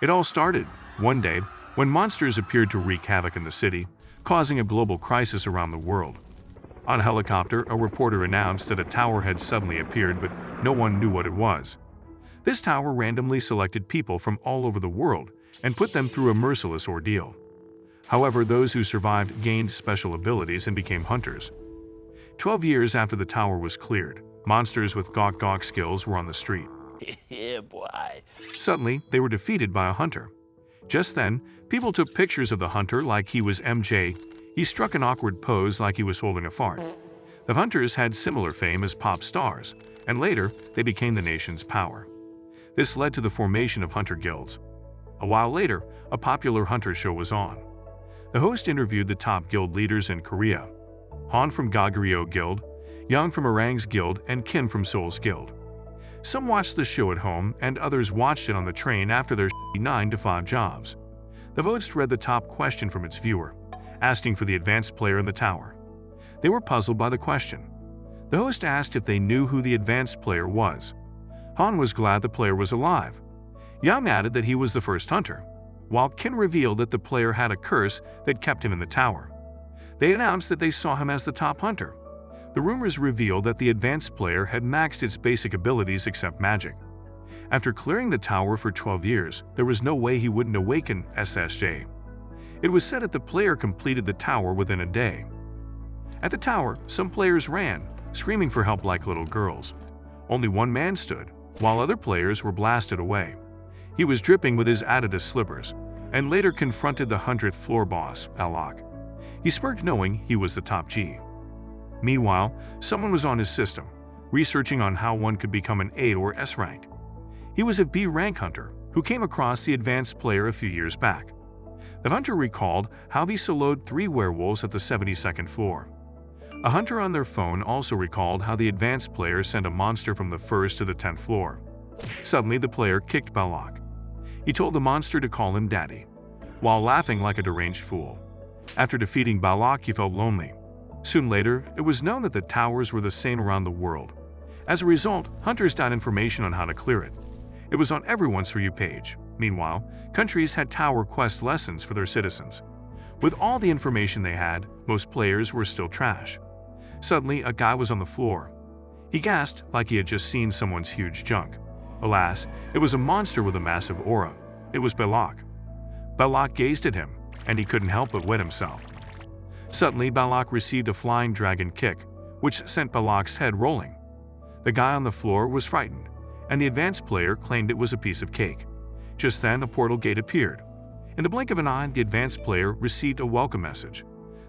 It all started one day when monsters appeared to wreak havoc in the city, causing a global crisis around the world. On a helicopter, a reporter announced that a tower had suddenly appeared, but no one knew what it was. This tower randomly selected people from all over the world and put them through a merciless ordeal. However, those who survived gained special abilities and became hunters. 12 years after the tower was cleared, monsters with gawk skills were on the street. Yeah, boy. Suddenly, they were defeated by a hunter. Just then, people took pictures of the hunter like he was MJ. He struck an awkward pose like he was holding a fart. The hunters had similar fame as pop stars, and later, they became the nation's power. This led to the formation of hunter guilds. A while later, a popular hunter show was on. The host interviewed the top guild leaders in Korea: Han from Goguryeo Guild, Yang from Orang's Guild, and Kim from Seoul's Guild. Some watched the show at home, and others watched it on the train after their 9-to-5 jobs. The host read the top question from its viewer, asking for the advanced player in the tower. They were puzzled by the question. The host asked if they knew who the advanced player was. Han was glad the player was alive. Yang added that he was the first hunter, while Kim revealed that the player had a curse that kept him in the tower. They announced that they saw him as the top hunter. The rumors revealed that the advanced player had maxed its basic abilities except magic. After clearing the tower for 12 years, there was no way he wouldn't awaken SSJ. It was said that the player completed the tower within a day. At the tower, some players ran, screaming for help like little girls. Only one man stood, while other players were blasted away. He was dripping with his Adidas slippers, and later confronted the 100th floor boss, Alok. He smirked knowing he was the top G. Meanwhile, someone was on his system, researching on how one could become an A or S rank. He was a B rank hunter who came across the advanced player a few years back. The hunter recalled how he soloed 3 werewolves at the 72nd floor. A hunter on their phone also recalled how the advanced player sent a monster from the 1st to the 10th floor. Suddenly, the player kicked Balak. He told the monster to call him Daddy, while laughing like a deranged fool. After defeating Balak, he felt lonely. Soon later, it was known that the towers were the same around the world. As a result, hunters got information on how to clear it. It was on everyone's For You page. Meanwhile, countries had tower quest lessons for their citizens. With all the information they had, most players were still trash. Suddenly, a guy was on the floor. He gasped like he had just seen someone's huge junk. Alas, it was a monster with a massive aura. It was Balak. Balak gazed at him, and he couldn't help but wet himself. Suddenly, Balak received a flying dragon kick, which sent Balak's head rolling. The guy on the floor was frightened, and the advanced player claimed it was a piece of cake. Just then, a portal gate appeared. In the blink of an eye, the advanced player received a welcome message.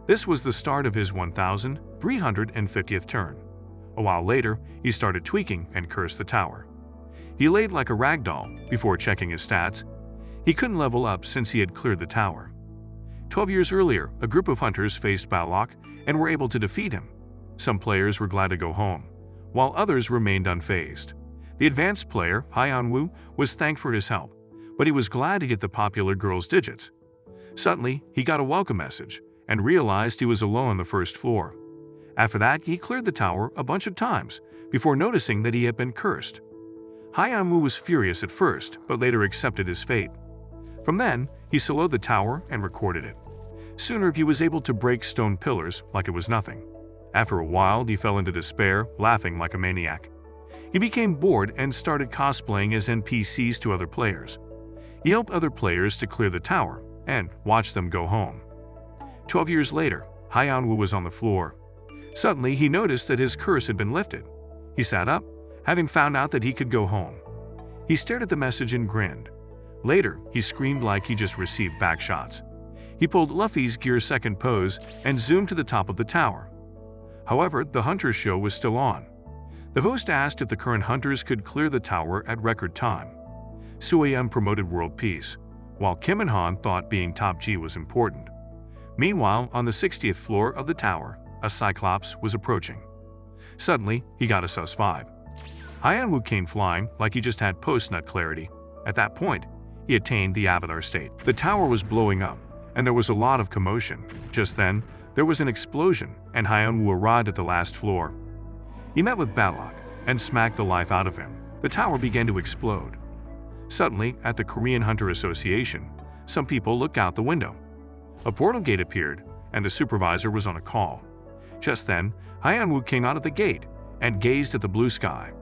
This was the start of his 1,350th turn. A while later, he started tweaking and cursed the tower. He laid like a rag doll before checking his stats. He couldn't level up since he had cleared the tower. 12 years earlier, a group of hunters faced Balak and were able to defeat him. Some players were glad to go home, while others remained unfazed. The advanced player, Hyeon-woo, was thanked for his help, but he was glad to get the popular girl's digits. Suddenly, he got a welcome message and realized he was alone on the 1st floor. After that, he cleared the tower a bunch of times before noticing that he had been cursed. Hyeon-woo was furious at first, but later accepted his fate. From then, he soloed the tower and recorded it. Sooner, he was able to break stone pillars like it was nothing. After a while, he fell into despair, laughing like a maniac. He became bored and started cosplaying as NPCs to other players. He helped other players to clear the tower and watched them go home. 12 years later, Hyeon-woo was on the floor. Suddenly, he noticed that his curse had been lifted. He sat up, having found out that he could go home. He stared at the message and grinned. Later, he screamed like he just received back shots. He pulled Luffy's Gear Second pose and zoomed to the top of the tower. However, the Hunter's show was still on. The host asked if the current hunters could clear the tower at record time. Sueyum promoted world peace, while Kim and Han thought being top G was important. Meanwhile, on the 60th floor of the tower, a Cyclops was approaching. Suddenly, he got a sus-5. Hyeon-woo came flying like he just had post-nut clarity. At that point, he attained the Avatar state. The tower was blowing up, and there was a lot of commotion. Just then, there was an explosion, and Hyeon-woo arrived at the last floor. He met with Balak and smacked the life out of him. The tower began to explode. Suddenly, at the Korean Hunter Association, some people looked out the window. A portal gate appeared, and the supervisor was on a call. Just then, Hyun-woo came out of the gate and gazed at the blue sky.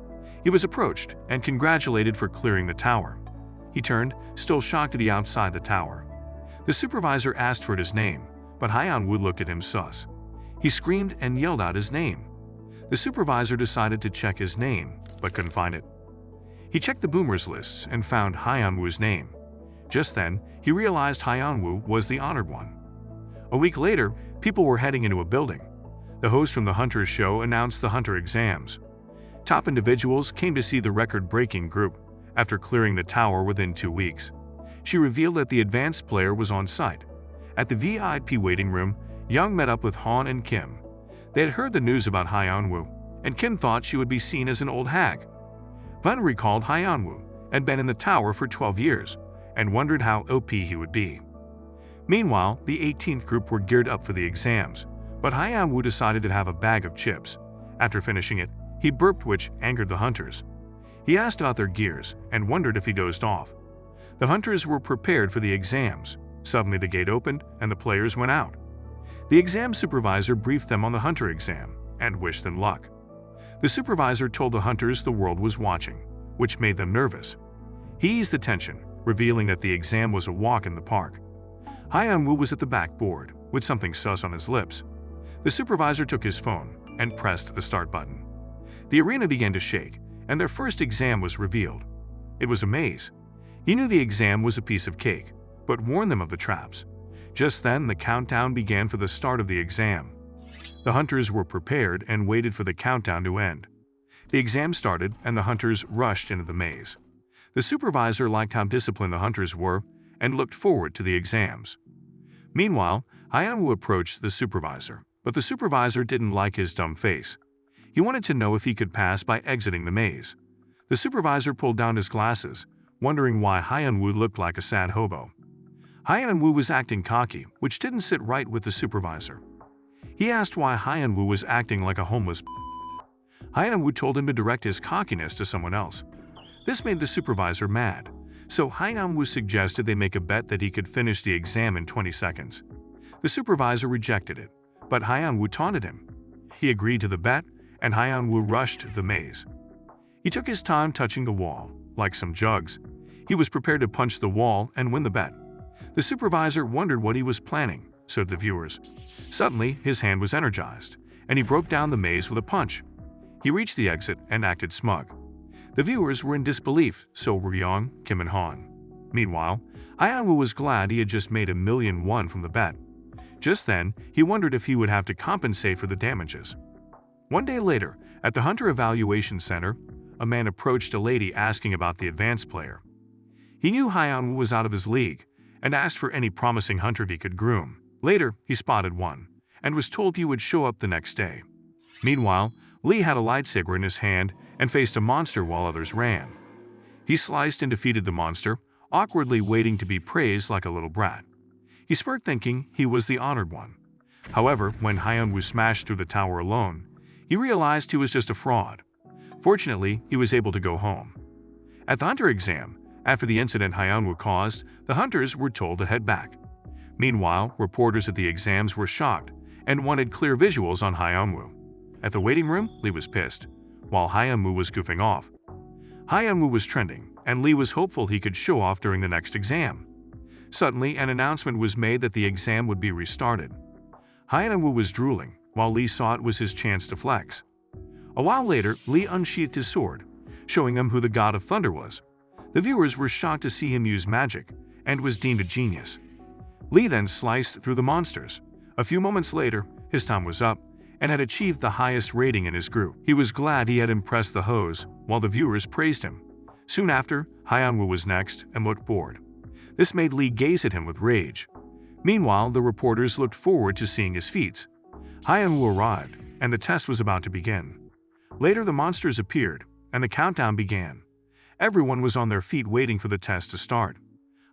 He was approached and congratulated for clearing the tower. He turned, still shocked to be outside the tower. The supervisor asked for his name, but Hyun-woo looked at him sus. He screamed and yelled out his name. The supervisor decided to check his name, but couldn't find it. He checked the boomers lists and found Hyun-woo's name. Just then, he realized Hyun-woo was the honored one. A week later, people were heading into a building. The host from the Hunters show announced the Hunter exams. Top individuals came to see the record-breaking group after clearing the tower within 2 weeks. She revealed that the advanced player was on site. At the VIP waiting room, Young met up with Han and Kim. They had heard the news about Hyun-woo, and Kim thought she would be seen as an old hag. Bun recalled Hyun-woo had been in the tower for 12 years and wondered how OP he would be. Meanwhile, the 18th group were geared up for the exams, but Hyun-woo decided to have a bag of chips. After finishing it, he burped, which angered the hunters. He asked about their gears and wondered if he dozed off. The hunters were prepared for the exams. Suddenly the gate opened and the players went out. The exam supervisor briefed them on the hunter exam and wished them luck. The supervisor told the hunters the world was watching, which made them nervous. He eased the tension, revealing that the exam was a walk in the park. Hyun-woo was at the backboard, with something sus on his lips. The supervisor took his phone and pressed the start button. The arena began to shake, and their first exam was revealed. It was a maze. He knew the exam was a piece of cake, but warned them of the traps. Just then, the countdown began for the start of the exam. The hunters were prepared and waited for the countdown to end. The exam started, and the hunters rushed into the maze. The supervisor liked how disciplined the hunters were and looked forward to the exams. Meanwhile, Hyun-woo approached the supervisor, but the supervisor didn't like his dumb face. He wanted to know if he could pass by exiting the maze. The supervisor pulled down his glasses, wondering why Hyun-woo looked like a sad hobo. Hyun-woo was acting cocky, which didn't sit right with the supervisor. He asked why Hyun-woo was acting like a homeless. Hyun-woo told him to direct his cockiness to someone else. This made the supervisor mad, so Hyun-woo suggested they make a bet that he could finish the exam in 20 seconds. The supervisor rejected it, but Hyun-woo taunted him. He agreed to the bet, and Hyun-woo rushed the maze. He took his time touching the wall, like some jugs. He was prepared to punch the wall and win the bet. The supervisor wondered what he was planning, so did the viewers. Suddenly, his hand was energized, and he broke down the maze with a punch. He reached the exit and acted smug. The viewers were in disbelief, so were Young, Kim, and Han. Meanwhile, Hyun-woo was glad he had just made $1 million from the bet. Just then, he wondered if he would have to compensate for the damages. One day later, at the Hunter Evaluation Center, a man approached a lady asking about the advanced player. He knew Hyun-woo was out of his league and asked for any promising hunter he could groom. Later, he spotted one and was told he would show up the next day. Meanwhile, Lee had a lightsaber in his hand and faced a monster while others ran. He sliced and defeated the monster, awkwardly waiting to be praised like a little brat. He smirked, thinking he was the honored one. However, when Hyun-woo smashed through the tower alone, he realized he was just a fraud. Fortunately, he was able to go home. At the hunter exam, after the incident Hyun-woo caused, the hunters were told to head back. Meanwhile, reporters at the exams were shocked and wanted clear visuals on Hyun-woo. At the waiting room, Lee was pissed, while Hyun-woo was goofing off. Hyun-woo was trending, and Lee was hopeful he could show off during the next exam. Suddenly, an announcement was made that the exam would be restarted. Hyun-woo was drooling, while Lee saw it was his chance to flex. A while later, Lee unsheathed his sword, showing them who the God of Thunder was. The viewers were shocked to see him use magic, and was deemed a genius. Lee then sliced through the monsters. A few moments later, his time was up, and had achieved the highest rating in his group. He was glad he had impressed the hoes, while the viewers praised him. Soon after, Hyun-woo was next and looked bored. This made Lee gaze at him with rage. Meanwhile, the reporters looked forward to seeing his feats. Hyun-woo arrived, and the test was about to begin. Later, the monsters appeared, and the countdown began. Everyone was on their feet waiting for the test to start.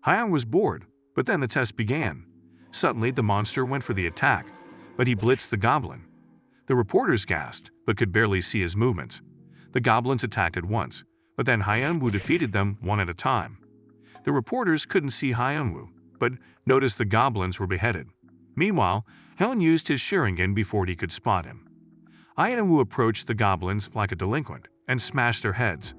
Hyun was bored, but then the test began. Suddenly, the monster went for the attack, but he blitzed the goblin. The reporters gasped, but could barely see his movements. The goblins attacked at once, but then Hyun-woo defeated them one at a time. The reporters couldn't see Hyunwoo, but noticed the goblins were beheaded. Meanwhile, Hyun used his Sharingan before he could spot him. Hyunwoo approached the goblins like a delinquent and smashed their heads.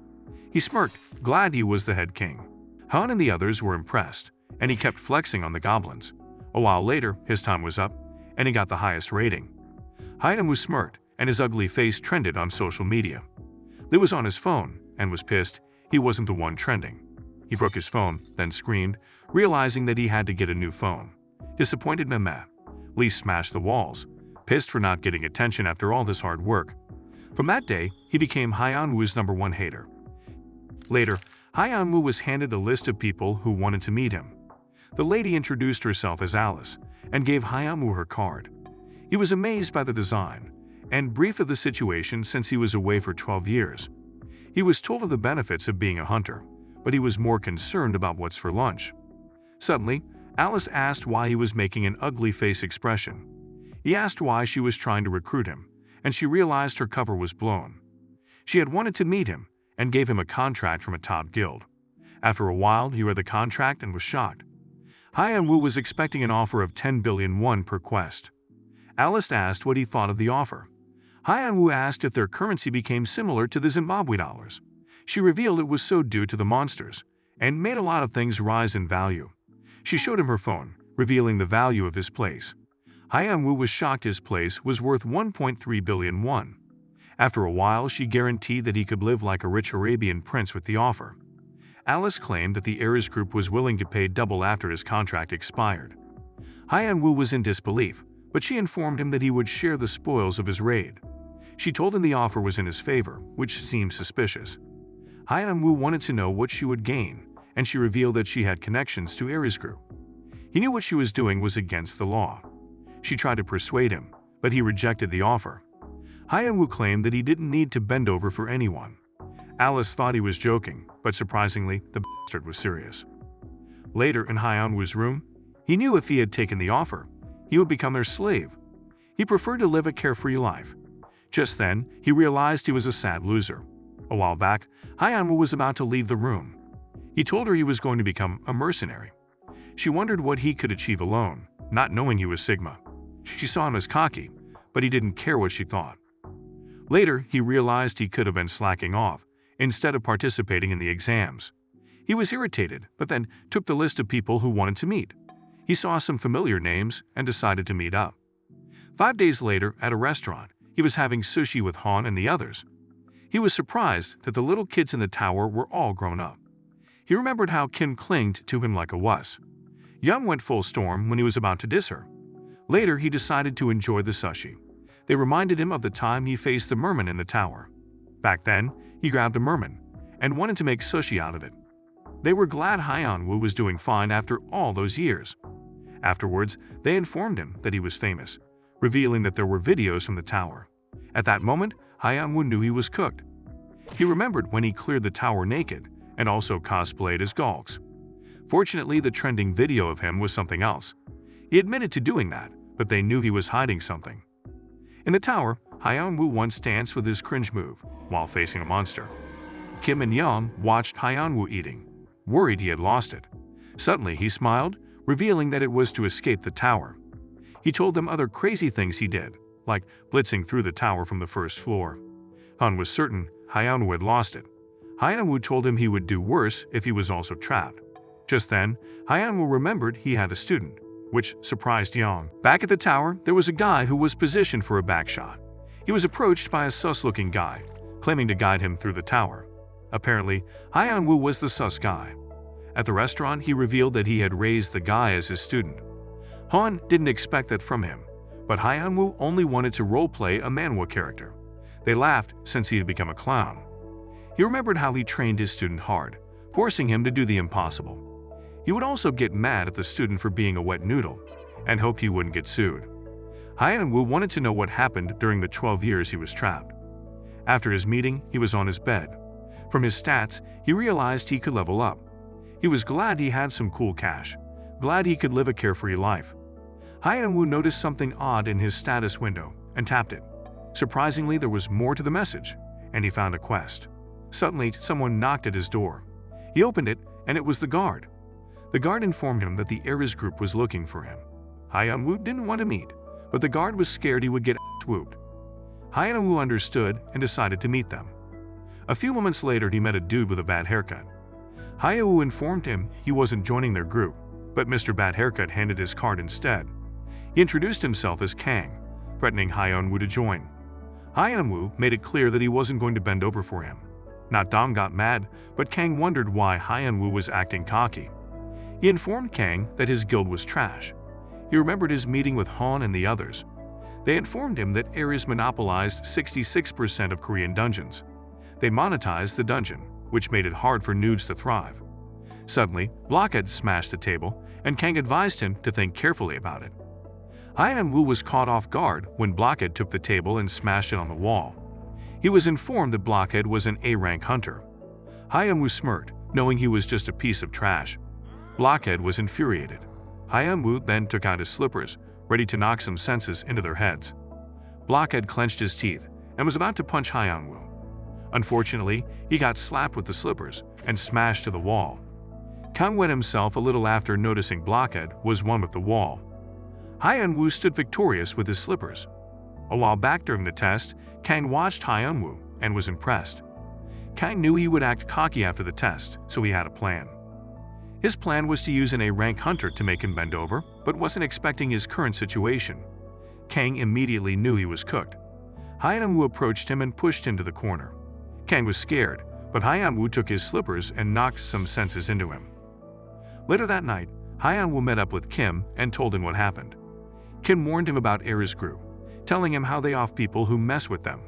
He smirked, glad he was the head king. Hyun and the others were impressed, and he kept flexing on the goblins. A while later, his time was up, and he got the highest rating. Hyunwoo smirked, and his ugly face trended on social media. Lee was on his phone and was pissed he wasn't the one trending. He broke his phone, then screamed, realizing that he had to get a new phone. Disappointed Mehmet, Lee smashed the walls, pissed for not getting attention after all this hard work. From that day, he became Hyunwoo's #1 hater. Later, Hyunwoo was handed a list of people who wanted to meet him. The lady introduced herself as Alice and gave Hyunwoo her card. He was amazed by the design and briefed of the situation since he was away for 12 years. He was told of the benefits of being a hunter, but he was more concerned about what's for lunch. Suddenly, Alice asked why he was making an ugly face expression. He asked why she was trying to recruit him, and she realized her cover was blown. She had wanted to meet him and gave him a contract from a top guild. After a while, he read the contract and was shocked. Hyunwoo was expecting an offer of 10 billion won per quest. Alice asked what he thought of the offer. Hyunwoo asked if their currency became similar to the Zimbabwe dollars. She revealed it was so due to the monsters, and made a lot of things rise in value. She showed him her phone, revealing the value of his place. Hyunwoo was shocked his place was worth 1.3 billion won. After a while, she guaranteed that he could live like a rich Arabian prince with the offer. Alice claimed that the Ares Group was willing to pay double after his contract expired. Hyunwoo was in disbelief, but she informed him that he would share the spoils of his raid. She told him the offer was in his favor, which seemed suspicious. Hyunwoo wanted to know what she would gain, and she revealed that she had connections to Ares Group. He knew what she was doing was against the law. She tried to persuade him, but he rejected the offer. Hyunwoo claimed that he didn't need to bend over for anyone. Alice thought he was joking, but surprisingly, the bastard was serious. Later in Hyunwoo's room, he knew if he had taken the offer, he would become their slave. He preferred to live a carefree life. Just then, he realized he was a sad loser. A while back, Hyunwoo was about to leave the room. He told her he was going to become a mercenary. She wondered what he could achieve alone, not knowing he was Sigma. She saw him as cocky, but he didn't care what she thought. Later, he realized he could have been slacking off, instead of participating in the exams. He was irritated, but then took the list of people who wanted to meet. He saw some familiar names and decided to meet up. 5 days later, at a restaurant, he was having sushi with Han and the others. He was surprised that the little kids in the tower were all grown up. He remembered how Kim clinged to him like a wuss. Young went full storm when he was about to diss her. Later, he decided to enjoy the sushi. They reminded him of the time he faced the merman in the tower. Back then, he grabbed a merman and wanted to make sushi out of it. They were glad Hyunwoo was doing fine after all those years. Afterwards, they informed him that he was famous, revealing that there were videos from the tower. At that moment, Hyunwoo knew he was cooked. He remembered when he cleared the tower naked and also cosplayed as Gulks. Fortunately, the trending video of him was something else. He admitted to doing that, but they knew he was hiding something. In the tower, Hyunwoo once danced with his cringe move while facing a monster. Kim and Young watched Hyunwoo eating, worried he had lost it. Suddenly, he smiled, revealing that it was to escape the tower. He told them other crazy things he did, like blitzing through the tower from the first floor. Han was certain Hyunwoo had lost it. Hyunwoo told him he would do worse if he was also trapped. Just then, Hyunwoo remembered he had a student, which surprised Young. Back at the tower, there was a guy who was positioned for a backshot. He was approached by a sus-looking guy, claiming to guide him through the tower. Apparently, Hyunwoo was the sus guy. At the restaurant, he revealed that he had raised the guy as his student. Han didn't expect that from him, but Hyunwoo only wanted to roleplay a manhwa character. They laughed since he had become a clown. He remembered how he trained his student hard, forcing him to do the impossible. He would also get mad at the student for being a wet noodle, and hoped he wouldn't get sued. Hyunwoo wanted to know what happened during the 12 years he was trapped. After his meeting, he was on his bed. From his stats, he realized he could level up. He was glad he had some cool cash, glad he could live a carefree life. Hyunwoo noticed something odd in his status window and tapped it. Surprisingly, there was more to the message, and he found a quest. Suddenly, someone knocked at his door. He opened it, and it was the guard. The guard informed him that the heiress group was looking for him. Hyun-woo didn't want to meet, but the guard was scared he would get swooped. Hyun-woo understood and decided to meet them. A few moments later, he met a dude with a bad haircut. Hyun-woo informed him he wasn't joining their group, but Mr. Bad Haircut handed his card instead. He introduced himself as Kang, threatening Hyun-woo to join. Hyun-woo made it clear that he wasn't going to bend over for him. Not Dong got mad, but Kang wondered why Hyun-woo was acting cocky. He informed Kang that his guild was trash. He remembered his meeting with Han and the others. They informed him that Ares monopolized 66% of Korean dungeons. They monetized the dungeon, which made it hard for noobs to thrive. Suddenly, Blockhead smashed the table, and Kang advised him to think carefully about it. Hyun-woo was caught off guard when Blockhead took the table and smashed it on the wall. He was informed that Blockhead was an A-rank hunter. Hyun-woo smirked, knowing he was just a piece of trash. Blockhead was infuriated. Hyun-woo then took out his slippers, ready to knock some senses into their heads. Blockhead clenched his teeth and was about to punch Hyun-woo. Unfortunately, he got slapped with the slippers and smashed to the wall. Kang wet himself a little after noticing Blockhead was one with the wall. Hyun-woo stood victorious with his slippers. A while back during the test, Kang watched Hyun-woo and was impressed. Kang knew he would act cocky after the test, so he had a plan. His plan was to use an A-rank hunter to make him bend over, but wasn't expecting his current situation. Kang immediately knew he was cooked. Hyun-woo approached him and pushed him to the corner. Kang was scared, but Hyun-woo took his slippers and knocked some senses into him. Later that night, Hyun-woo met up with Kim and told him what happened. Kim warned him about Ares group, telling him how they off people who mess with them.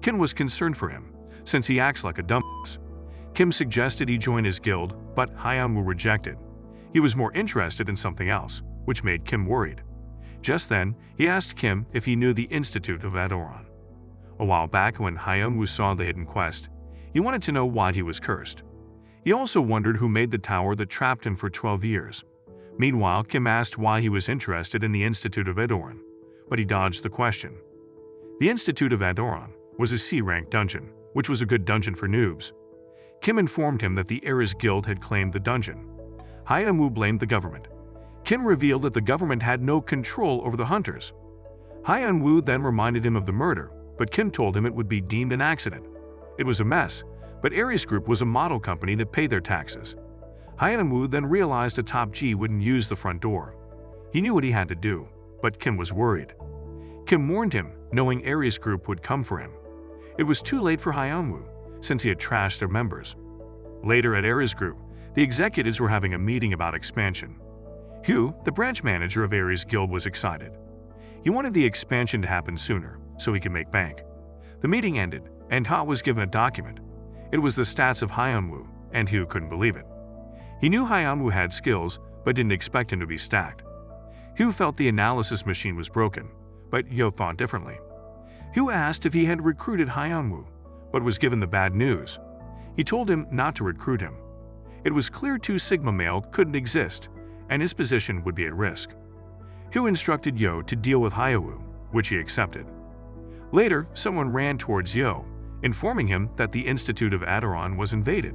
Kim was concerned for him, since he acts like a dumbass. Kim suggested he join his guild, but Hyun-woo rejected. He was more interested in something else, which made Kim worried. Just then, he asked Kim if he knew the Institute of Adoran. A while back when Hyun-woo saw the hidden quest, he wanted to know why he was cursed. He also wondered who made the tower that trapped him for 12 years. Meanwhile, Kim asked why he was interested in the Institute of Adoran, but he dodged the question. The Institute of Adoran was a C-rank dungeon, which was a good dungeon for noobs. Kim informed him that the Ares Guild had claimed the dungeon. Hyun-woo blamed the government. Kim revealed that the government had no control over the hunters. Hyun-woo then reminded him of the murder, but Kim told him it would be deemed an accident. It was a mess, but Ares Group was a model company that paid their taxes. Hyun-woo then realized a top G wouldn't use the front door. He knew what he had to do, but Kim was worried. Kim warned him, knowing Ares Group would come for him. It was too late for Hyun-woo, since he had trashed their members. Later at Ares Group, the executives were having a meeting about expansion. Hugh, the branch manager of Ares Guild, was excited. He wanted the expansion to happen sooner, so he could make bank. The meeting ended, and Ha was given a document. It was the stats of Hyun-woo, and Hugh couldn't believe it. He knew Hyun-woo had skills, but didn't expect him to be stacked. Hugh felt the analysis machine was broken, but Yo thought differently. Hugh asked if he had recruited Hyun-woo, but was given the bad news. He told him not to recruit him. It was clear 2 Sigma male couldn't exist, and his position would be at risk. Hugh instructed Yo to deal with Hyun-woo, which he accepted. Later, someone ran towards Yo, informing him that the Institute of Adoran was invaded.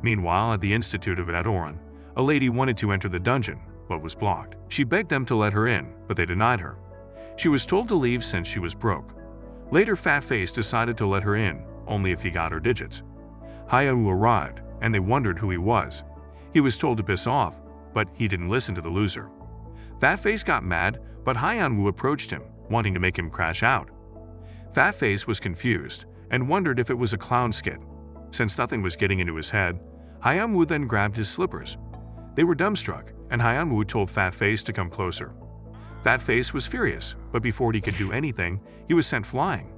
Meanwhile, at the Institute of Adoran, a lady wanted to enter the dungeon, but was blocked. She begged them to let her in, but they denied her. She was told to leave since she was broke. Later, Fat Face decided to let her in, only if he got her digits. Hyun-woo arrived, and they wondered who he was. He was told to piss off, but he didn't listen to the loser. Fat Face got mad, but Hyun-woo approached him, wanting to make him crash out. Fat Face was confused and wondered if it was a clown skit. Since nothing was getting into his head, Hyun-woo then grabbed his slippers. They were dumbstruck, and Hyun-woo told Fat Face to come closer. Fat Face was furious, but before he could do anything, he was sent flying.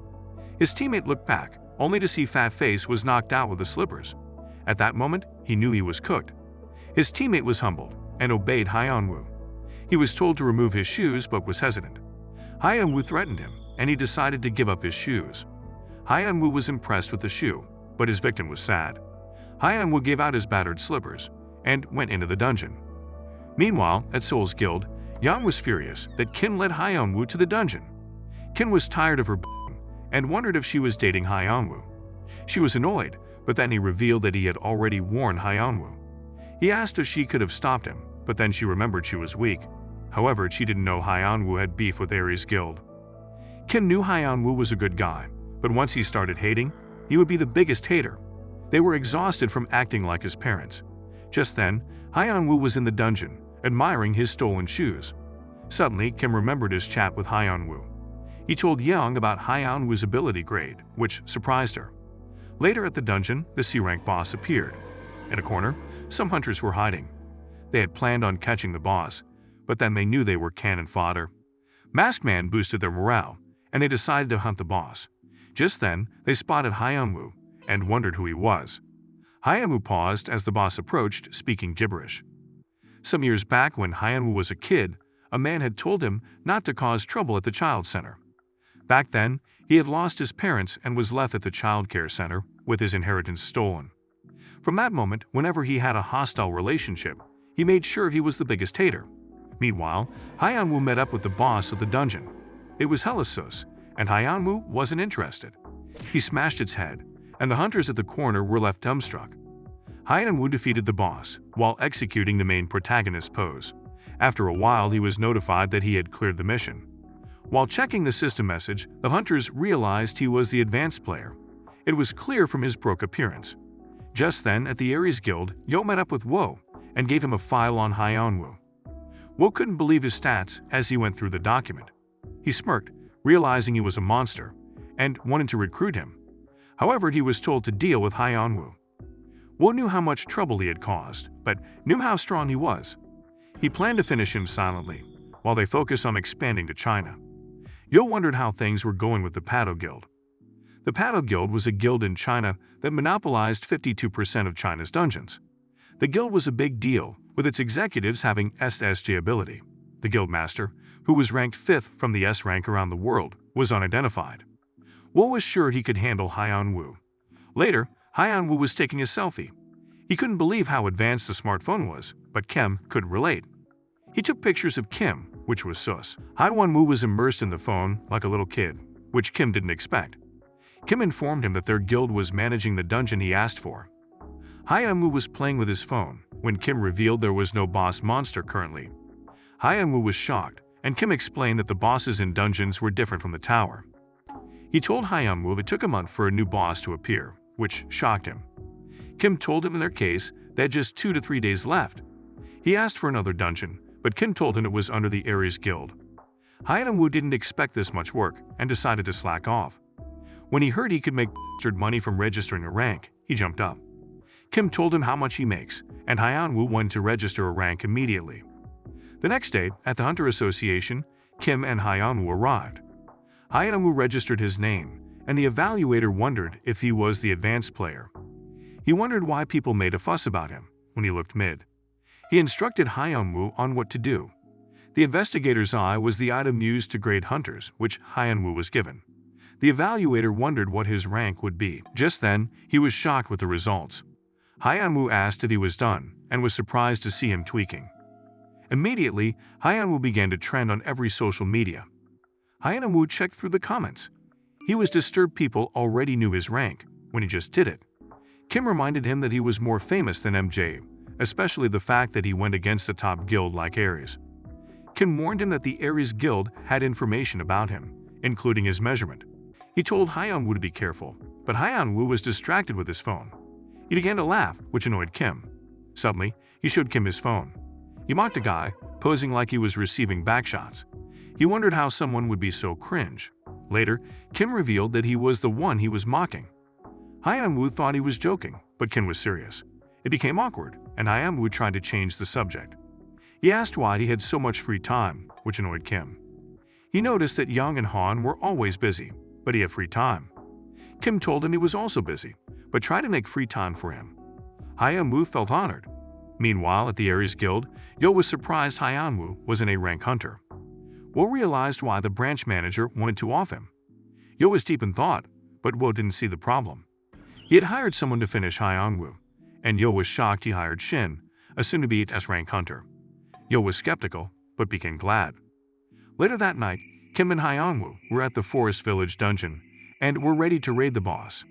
His teammate looked back, only to see Fat Face was knocked out with the slippers. At that moment, he knew he was cooked. His teammate was humbled and obeyed Hyun-woo. He was told to remove his shoes but was hesitant. Hyun-woo threatened him, and he decided to give up his shoes. Hyun-woo was impressed with the shoe, but his victim was sad. Hyun-woo gave out his battered slippers and went into the dungeon. Meanwhile, at Seoul's guild, Yang was furious that Kim led Hyun-woo to the dungeon. Kim was tired of her and wondered if she was dating Hyun-woo. She was annoyed, but then he revealed that he had already warned Hyun-woo. He asked if she could have stopped him, but then she remembered she was weak. However, she didn't know Hyeon-woo had beef with Aries Guild. Kim knew Hyeon-woo was a good guy, but once he started hating, he would be the biggest hater. They were exhausted from acting like his parents. Just then, Hyeon-woo was in the dungeon, admiring his stolen shoes. Suddenly, Kim remembered his chat with Hyeon-woo. He told Young about Hyeon-woo's ability grade, which surprised her. Later at the dungeon, the C-rank boss appeared. In a corner, some hunters were hiding. They had planned on catching the boss, but then they knew they were cannon fodder. Masked Man boosted their morale, and they decided to hunt the boss. Just then, they spotted Hyeon-woo and wondered who he was. Hyeon-woo paused as the boss approached, speaking gibberish. Some years back, when Hyeon-woo was a kid, a man had told him not to cause trouble at the child center. Back then, he had lost his parents and was left at the child care center with his inheritance stolen. From that moment, whenever he had a hostile relationship, he made sure he was the biggest hater. Meanwhile, Hyeon-woo met up with the boss of the dungeon. It was hella sus, and Hyeon-woo wasn't interested. He smashed its head, and the hunters at the corner were left dumbstruck. Hyeon-woo defeated the boss while executing the main protagonist pose. After a while, he was notified that he had cleared the mission. While checking the system message, the hunters realized he was the advanced player. It was clear from his broke appearance. Just then, at the Aries Guild, Yo met up with Wo and gave him a file on Hyeon-woo. Wo couldn't believe his stats as he went through the document. He smirked, realizing he was a monster, and wanted to recruit him. However, he was told to deal with Hyeon-woo. Wo knew how much trouble he had caused, but knew how strong he was. He planned to finish him silently, while they focused on expanding to China. Yo wondered how things were going with the Paddle Guild. The Paddle Guild was a guild in China that monopolized 52% of China's dungeons. The guild was a big deal, with its executives having SSJ ability. The guild master, who was ranked 5th from the S rank around the world, was unidentified. Wo was sure he could handle Hyeon-woo. Later, Hyeon-woo was taking a selfie. He couldn't believe how advanced the smartphone was, but Kim couldn't relate. He took pictures of Kim, which was sus. Hyeon-woo was immersed in the phone like a little kid, which Kim didn't expect. Kim informed him that their guild was managing the dungeon he asked for. Hyeon-woo was playing with his phone when Kim revealed there was no boss monster currently. Hyeon-woo was shocked, and Kim explained that the bosses in dungeons were different from the tower. He told Hyeon-woo it took a month for a new boss to appear, which shocked him. Kim told him in their case they had just 2 to 3 days left. He asked for another dungeon, but Kim told him it was under the Aries Guild. Hyeon-woo didn't expect this much work and decided to slack off. When he heard he could make money from registering a rank, he jumped up. Kim told him how much he makes, and Hyeon-woo wanted to register a rank immediately. The next day, at the Hunter Association, Kim and Hyeon-woo arrived. Hyeon-woo registered his name, and the evaluator wondered if he was the advanced player. He wondered why people made a fuss about him when he looked mid. He instructed Hyeon-woo on what to do. The investigator's eye was the item used to grade hunters, which Hyeon-woo was given. The evaluator wondered what his rank would be. Just then, he was shocked with the results. Hyeon-woo asked if he was done, and was surprised to see him tweaking. Immediately, Hyeon-woo began to trend on every social media. Hyeon-woo checked through the comments. He was disturbed people already knew his rank when he just did it. Kim reminded him that he was more famous than MJ, especially the fact that he went against a top guild like Aries. Kim warned him that the Aries Guild had information about him, including his measurement. He told Hyeon-woo to be careful, but Hyeon-woo was distracted with his phone. He began to laugh, which annoyed Kim. Suddenly, he showed Kim his phone. He mocked a guy, posing like he was receiving backshots. He wondered how someone would be so cringe. Later, Kim revealed that he was the one he was mocking. Hyeon-woo thought he was joking, but Kim was serious. It became awkward, and Hyeon-woo tried to change the subject. He asked why he had so much free time, which annoyed Kim. He noticed that Young and Han were always busy, but he had free time. Kim told him he was also busy, but tried to make free time for him. Hyeon-woo felt honored. Meanwhile, at the Aries Guild, Yo was surprised Hyeon-woo was an A-rank hunter. Wo realized why the branch manager wanted to off him. Yo was deep in thought, but Wo didn't see the problem. He had hired someone to finish Hyeon-woo, and Yo was shocked he hired Shin, a soon-to-be S-rank hunter. Yo was skeptical, but became glad. Later that night, Kim and Hyeon-woo were at the Forest Village dungeon and were ready to raid the boss.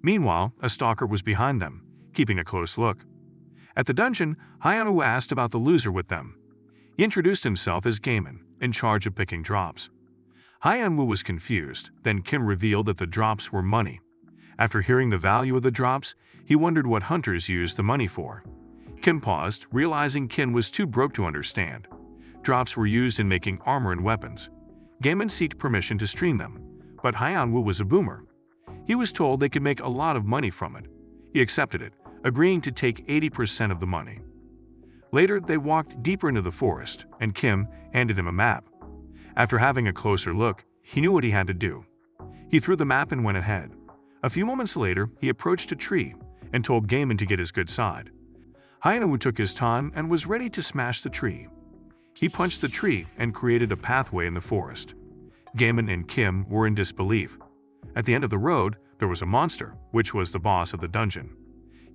Meanwhile, a stalker was behind them, keeping a close look. At the dungeon, Hyun-woo asked about the loser with them. He introduced himself as Gaiman, in charge of picking drops. Hyun-woo was confused, then Kim revealed that the drops were money. After hearing the value of the drops, he wondered what hunters used the money for. Kim paused, realizing Kim was too broke to understand. Drops were used in making armor and weapons. Gaiman sought permission to stream them, but Hyun-woo was a boomer. He was told they could make a lot of money from it. He accepted it, agreeing to take 80% of the money. Later, they walked deeper into the forest, and Kim handed him a map. After having a closer look, he knew what he had to do. He threw the map and went ahead. A few moments later, he approached a tree and told Gaiman to get his good side. Hyun-woo took his time and was ready to smash the tree. He punched the tree and created a pathway in the forest. Gaiman and Kim were in disbelief. At the end of the road, there was a monster, which was the boss of the dungeon.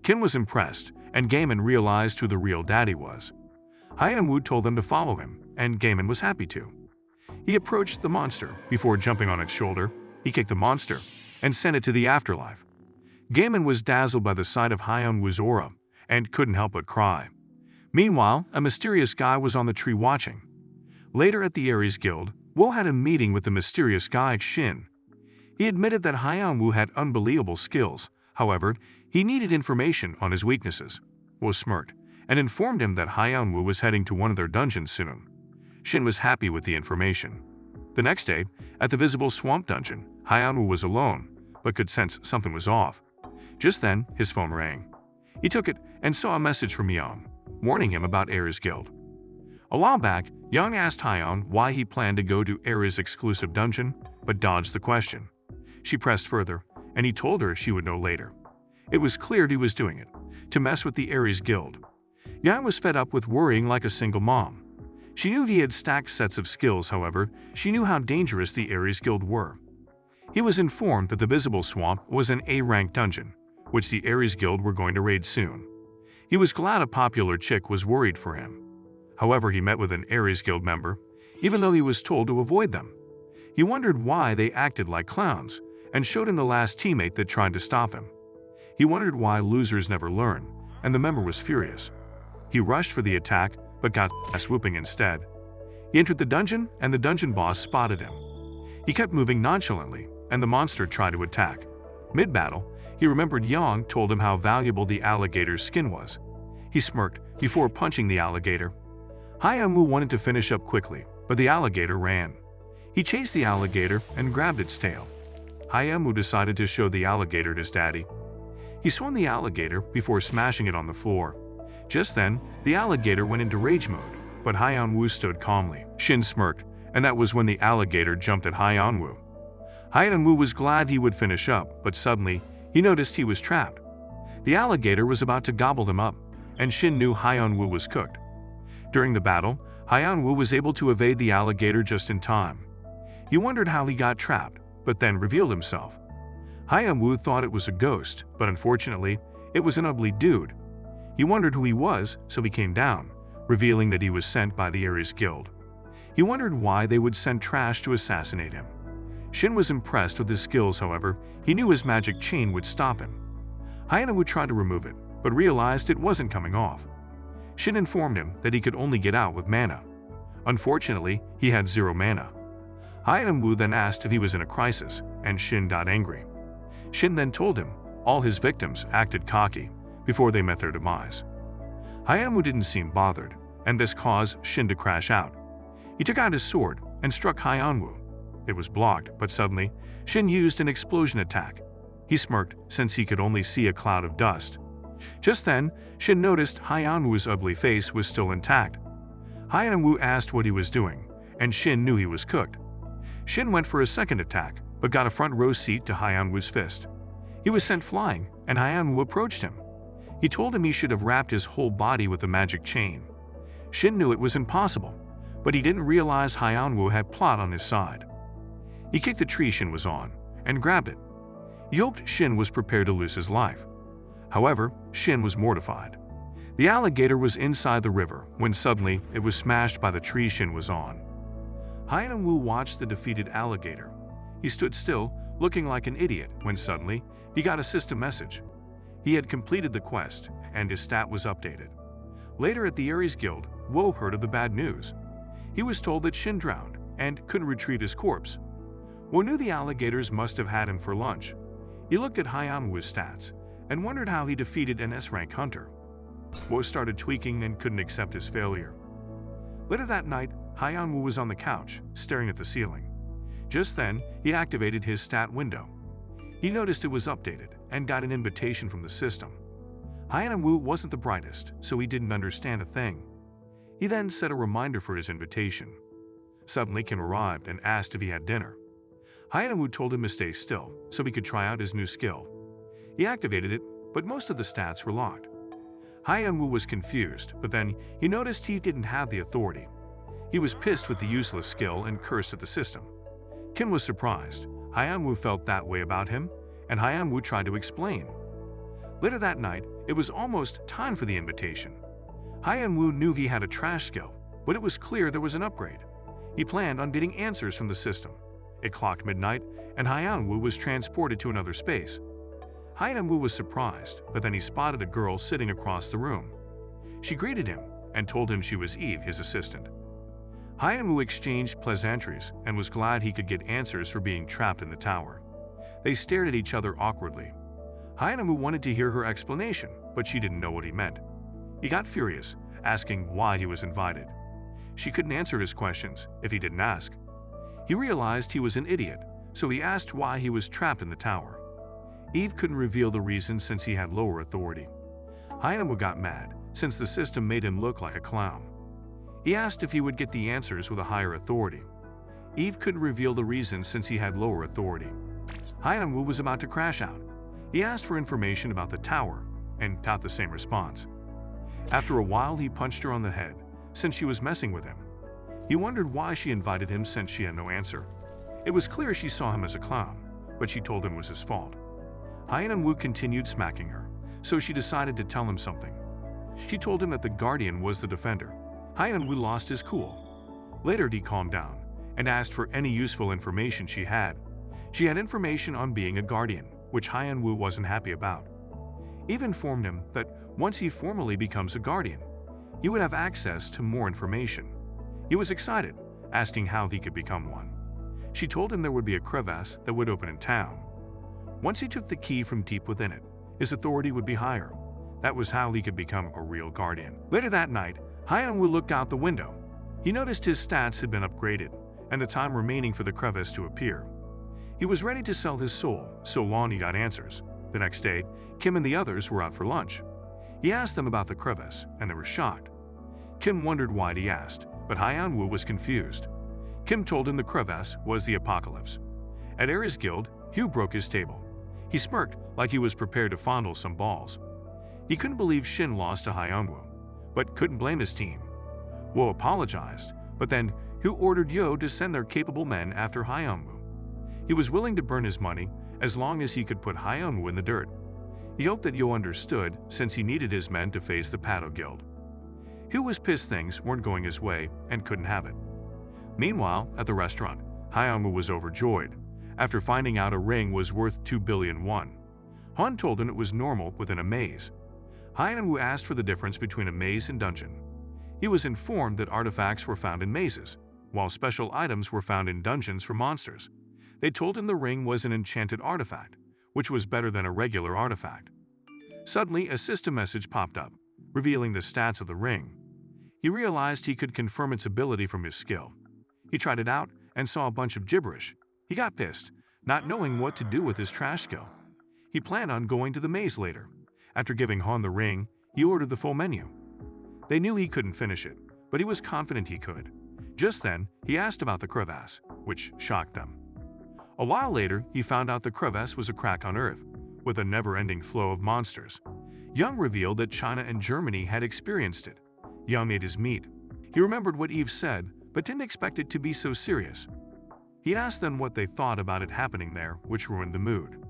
Kim was impressed, and Gaiman realized who the real daddy was. Hyun-woo told them to follow him, and Gaiman was happy to. He approached the monster. Before jumping on its shoulder, he kicked the monster and sent it to the afterlife. Gaiman was dazzled by the sight of Hyun-woo's aura and couldn't help but cry. Meanwhile, a mysterious guy was on the tree watching. Later at the Aries Guild, Woo had a meeting with the mysterious guy Shin. He admitted that Hyun-woo had unbelievable skills. However, he needed information on his weaknesses. Woo smirked and informed him that Hyun-woo was heading to one of their dungeons soon. Shin was happy with the information. The next day, at the visible swamp dungeon, Hyun-woo was alone, but could sense something was off. Just then, his phone rang. He took it and saw a message from Young, warning him about Aries Guild. A while back, Young asked Hyun why he planned to go to Aries' exclusive dungeon, but dodged the question. She pressed further, and he told her she would know later. It was clear he was doing it, to mess with the Aries Guild. Young was fed up with worrying like a single mom. She knew he had stacked sets of skills, however, she knew how dangerous the Aries Guild were. He was informed that the Visible Swamp was an A-rank dungeon, which the Aries Guild were going to raid soon. He was glad a popular chick was worried for him. However, he met with an Aries Guild member, even though he was told to avoid them. He wondered why they acted like clowns, and showed him the last teammate that tried to stop him. He wondered why losers never learn, and the member was furious. He rushed for the attack, but got swooping instead. He entered the dungeon, and the dungeon boss spotted him. He kept moving nonchalantly, and the monster tried to attack. Mid-battle, he remembered Yang told him how valuable the alligator's skin was. He smirked before punching the alligator. Hyun-woo wanted to finish up quickly, but the alligator ran. He chased the alligator and grabbed its tail. Hyun-woo decided to show the alligator his daddy. He swung the alligator before smashing it on the floor. Just then, the alligator went into rage mode, but Hyun-woo stood calmly. Shin smirked, and that was when the alligator jumped at Hyun-woo. Hyun-woo was glad he would finish up, but suddenly, he noticed he was trapped. The alligator was about to gobble him up, and Shin knew Hyun-woo was cooked. During the battle, Hyun-woo was able to evade the alligator just in time. He wondered how he got trapped, but then revealed himself. Hyun-woo thought it was a ghost, but unfortunately, it was an ugly dude. He wondered who he was, so he came down, revealing that he was sent by the Aries Guild. He wondered why they would send trash to assassinate him. Shin was impressed with his skills, however, he knew his magic chain would stop him. Hyun-woo tried to remove it, but realized it wasn't coming off. Shin informed him that he could only get out with mana. Unfortunately, he had 0 mana. Hyun-woo then asked if he was in a crisis, and Shin got angry. Shin then told him all his victims acted cocky before they met their demise. Hyun-woo didn't seem bothered, and this caused Shin to crash out. He took out his sword and struck Hyun-woo. It was blocked, but suddenly, Shin used an explosion attack. He smirked since he could only see a cloud of dust. Just then, Shin noticed Hyun-woo's ugly face was still intact. Hyun-woo asked what he was doing, and Shin knew he was cooked. Shin went for a second attack, but got a front row seat to Hyun-woo's fist. He was sent flying, and Hyun-woo approached him. He told him he should have wrapped his whole body with a magic chain. Shin knew it was impossible, but he didn't realize Hyun-woo had plot on his side. He kicked the tree Shin was on, and grabbed it. He hoped Shin was prepared to lose his life. However, Shin was mortified. The alligator was inside the river when suddenly it was smashed by the tree Shin was on. Hyun-woo watched the defeated alligator. He stood still, looking like an idiot, when suddenly he got a system message. He had completed the quest, and his stat was updated. Later at the Ares Guild, Wo heard of the bad news. He was told that Shin drowned and couldn't retrieve his corpse. Wo knew the alligators must have had him for lunch. He looked at Hyanwoo's stats and wondered how he defeated an S-rank hunter. Wo started tweaking and couldn't accept his failure. Later that night, Hyanwoo was on the couch, staring at the ceiling. Just then, he activated his stat window. He noticed it was updated and got an invitation from the system. Hyanwoo wasn't the brightest, so he didn't understand a thing. He then set a reminder for his invitation. Suddenly, Kim arrived and asked if he had dinner. Hyanwoo told him to stay still, so he could try out his new skill. He activated it, but most of the stats were locked. Hyanwoo was confused, but then he noticed he didn't have the authority. He was pissed with the useless skill and cursed at the system. Kim was surprised. Hyanwoo felt that way about him, and Hyanwoo tried to explain. Later that night, it was almost time for the invitation. Hyanwoo knew he had a trash skill, but it was clear there was an upgrade. He planned on getting answers from the system. It clocked midnight, and Hyanwoo was transported to another space. Hyanwoo was surprised, but then he spotted a girl sitting across the room. She greeted him and told him she was Eve, his assistant. Hyanwoo exchanged pleasantries and was glad he could get answers for being trapped in the tower. They stared at each other awkwardly. Hyanwoo wanted to hear her explanation, but she didn't know what he meant. He got furious, asking why he was invited. She couldn't answer his questions if he didn't ask. He realized he was an idiot, so he asked why he was trapped in the tower. Eve couldn't reveal the reason since he had lower authority. Hyanwoo got mad since the system made him look like a clown. He asked if he would get the answers with a higher authority. Eve couldn't reveal the reason since he had lower authority. Hyanwoo was about to crash out. He asked for information about the tower and got the same response. After a while, he punched her on the head since she was messing with him. He wondered why she invited him since she had no answer. It was clear she saw him as a clown, but she told him it was his fault. Hyanwoo continued smacking her, so she decided to tell him something. She told him that the Guardian was the defender. Hyanwoo lost his cool. Later, he calmed down and asked for any useful information she had. She had information on being a Guardian, which Hyanwoo wasn't happy about. Eve informed him that once he formally becomes a Guardian, he would have access to more information. He was excited, asking how he could become one. She told him there would be a crevasse that would open in town. Once he took the key from deep within it, his authority would be higher. That was how he could become a real Guardian. Later that night, Hyanwoo looked out the window. He noticed his stats had been upgraded, and the time remaining for the crevasse to appear. He was ready to sell his soul, so long he got answers. The next day, Kim and the others were out for lunch. He asked them about the crevasse, and they were shocked. Kim wondered why he asked, but Hyanwoo was confused. Kim told him the crevasse was the apocalypse. At Ares Guild, Hugh broke his table. He smirked like he was prepared to fondle some balls. He couldn't believe Shin lost to Hyanwoo, but couldn't blame his team. Wo apologized, but then Hugh ordered Yo to send their capable men after Hyanwoo. He was willing to burn his money as long as he could put Hyanwoo in the dirt. He hoped that Yo understood since he needed his men to face the Pato Guild. Hugh was pissed things weren't going his way and couldn't have it. Meanwhile, at the restaurant, Hyanwoo was overjoyed after finding out a ring was worth 2 billion won. Han told him it was normal within a maze. Hyanwoo asked for the difference between a maze and dungeon. He was informed that artifacts were found in mazes, while special items were found in dungeons for monsters. They told him the ring was an enchanted artifact, which was better than a regular artifact. Suddenly, a system message popped up, revealing the stats of the ring. He realized he could confirm its ability from his skill. He tried it out and saw a bunch of gibberish. He got pissed, not knowing what to do with his trash skill. He planned on going to the maze later. After giving Han the ring, he ordered the full menu. They knew he couldn't finish it, but he was confident he could. Just then, he asked about the crevasse, which shocked them. A while later, he found out the crevasse was a crack on Earth, with a never-ending flow of monsters. Young revealed that China and Germany had experienced it. Young ate his meat. He remembered what Eve said, but didn't expect it to be so serious. He asked them what they thought about it happening there, which ruined the mood.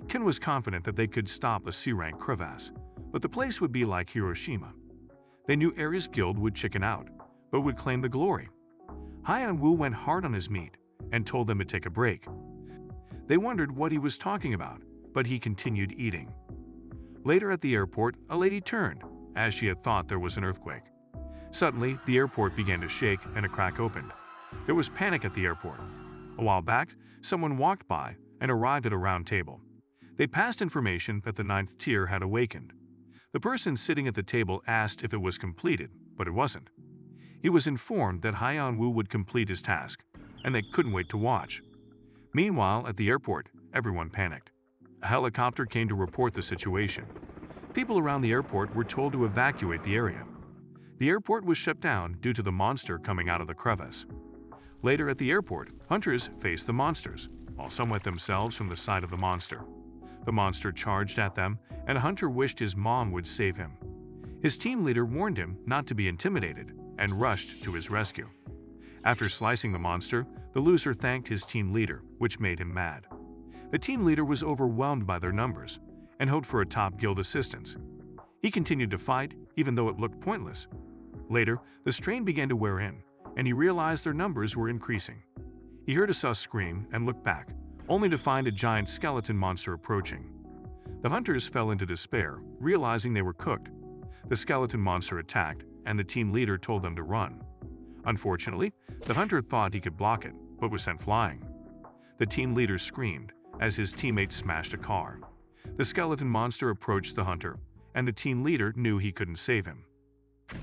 Ken was confident that they could stop a C-rank crevasse, but the place would be like Hiroshima. They knew Ares Guild would chicken out, but would claim the glory. Hyanwoo went hard on his meat and told them to take a break. They wondered what he was talking about, but he continued eating. Later at the airport, a lady turned, as she had thought there was an earthquake. Suddenly, the airport began to shake and a crack opened. There was panic at the airport. A while back, someone walked by and arrived at a round table. They passed information that the ninth tier had awakened. The person sitting at the table asked if it was completed, but it wasn't. He was informed that Hyeon-woo would complete his task, and they couldn't wait to watch. Meanwhile, at the airport, everyone panicked. A helicopter came to report the situation. People around the airport were told to evacuate the area. The airport was shut down due to the monster coming out of the crevice. Later at the airport, hunters faced the monsters, while some wet themselves from the sight of the monster. The monster charged at them, and a hunter wished his mom would save him. His team leader warned him not to be intimidated and rushed to his rescue. After slicing the monster, the loser thanked his team leader, which made him mad. The team leader was overwhelmed by their numbers and hoped for a top guild assistance. He continued to fight, even though it looked pointless. Later, the strain began to wear in, and he realized their numbers were increasing. He heard a sus scream and looked back, only to find a giant skeleton monster approaching. The hunters fell into despair, realizing they were cooked. The skeleton monster attacked, and the team leader told them to run. Unfortunately, the hunter thought he could block it, but was sent flying. The team leader screamed as his teammates smashed a car. The skeleton monster approached the hunter, and the team leader knew he couldn't save him.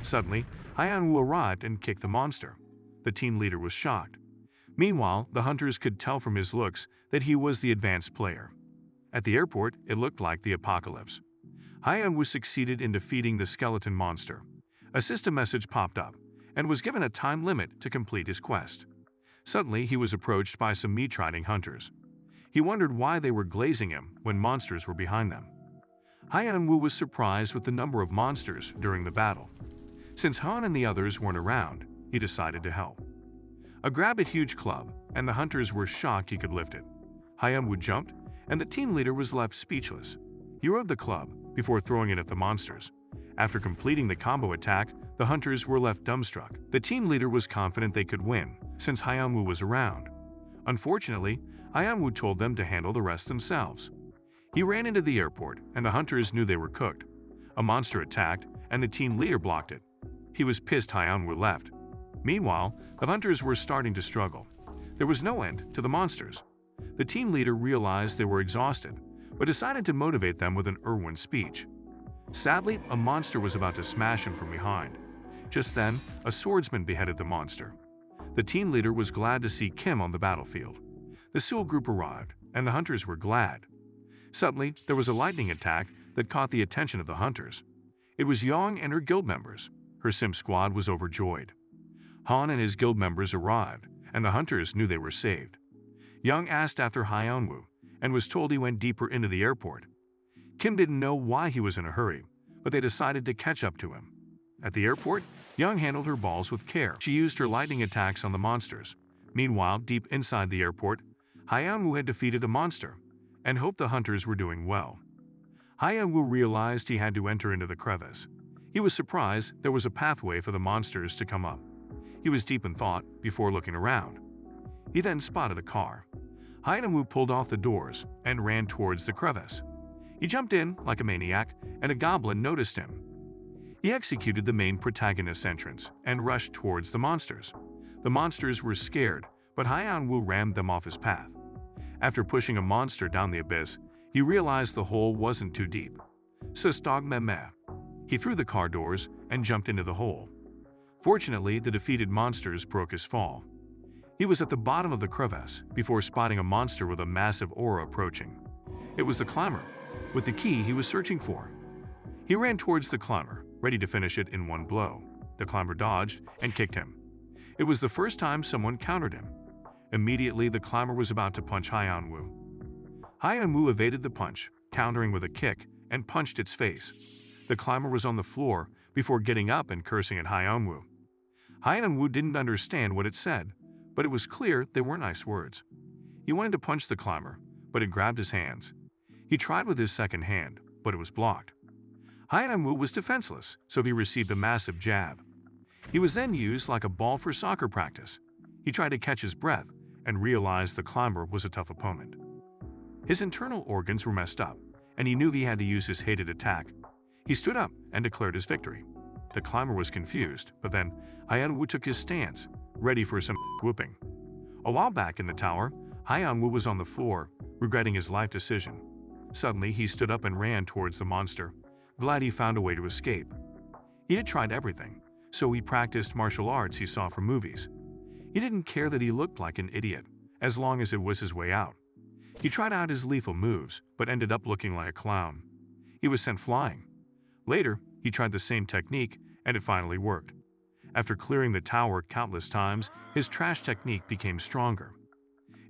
Suddenly, Hyeon-woo arrived and kicked the monster. The team leader was shocked. Meanwhile, the hunters could tell from his looks that he was the advanced player. At the airport, it looked like the apocalypse. Hyeon-woo succeeded in defeating the skeleton monster. A system message popped up, and was given a time limit to complete his quest. Suddenly, he was approached by some meat-riding hunters. He wondered why they were glazing him when monsters were behind them. Hyeon-woo was surprised with the number of monsters during the battle. Since Han and the others weren't around, he decided to help. Grabbed a huge club, and the hunters were shocked he could lift it. Hyeon-woo jumped, and the team leader was left speechless. He rode the club before throwing it at the monsters. After completing the combo attack, the hunters were left dumbstruck. The team leader was confident they could win, since Hyeon-woo was around. Unfortunately, Hyeon-woo told them to handle the rest themselves. He ran into the airport, and the hunters knew they were cooked. A monster attacked, and the team leader blocked it. He was pissed Hyeon-woo left. Meanwhile, the hunters were starting to struggle. There was no end to the monsters. The team leader realized they were exhausted, but decided to motivate them with an Erwin speech. Sadly, a monster was about to smash him from behind. Just then, a swordsman beheaded the monster. The team leader was glad to see Kim on the battlefield. The Seoul group arrived, and the hunters were glad. Suddenly, there was a lightning attack that caught the attention of the hunters. It was Young and her guild members. Her sim squad was overjoyed. Han and his guild members arrived, and the hunters knew they were saved. Young asked after Hyeon-woo, and was told he went deeper into the airport. Kim didn't know why he was in a hurry, but they decided to catch up to him. At the airport, Young handled her balls with care. She used her lightning attacks on the monsters. Meanwhile, deep inside the airport, Hyeon-woo had defeated a monster, and hoped the hunters were doing well. Hyeon-woo realized he had to enter into the crevice. He was surprised there was a pathway for the monsters to come up. He was deep in thought before looking around. He then spotted a car. Hyeon-woo pulled off the doors and ran towards the crevice. He jumped in like a maniac, and a goblin noticed him. He executed the main protagonist's entrance and rushed towards the monsters. The monsters were scared, but Hyeon-woo rammed them off his path. After pushing a monster down the abyss, he realized the hole wasn't too deep. Sustog meh. He threw the car doors and jumped into the hole. Fortunately, the defeated monsters broke his fall. He was at the bottom of the crevasse before spotting a monster with a massive aura approaching. It was the climber, with the key he was searching for. He ran towards the climber, ready to finish it in one blow. The climber dodged and kicked him. It was the first time someone countered him. Immediately, the climber was about to punch Hyeon-woo. Hyeon-woo evaded the punch, countering with a kick, and punched its face. The climber was on the floor before getting up and cursing at Hyeon-woo. Hyeon-woo didn't understand what it said, but it was clear they weren't nice words. He wanted to punch the climber, but it grabbed his hands. He tried with his second hand, but it was blocked. Hyeon-woo was defenseless, so he received a massive jab. He was then used like a ball for soccer practice. He tried to catch his breath and realized the climber was a tough opponent. His internal organs were messed up, and he knew he had to use his hated attack. He stood up and declared his victory. The climber was confused, but then Hyeon-woo took his stance, ready for some whooping. A while back in the tower, Hyeon-woo was on the floor, regretting his life decision. Suddenly, he stood up and ran towards the monster, glad he found a way to escape. He had tried everything, so he practiced martial arts he saw from movies. He didn't care that he looked like an idiot, as long as it was his way out. He tried out his lethal moves, but ended up looking like a clown. He was sent flying. Later, he tried the same technique, and it finally worked. After clearing the tower countless times, his trash technique became stronger.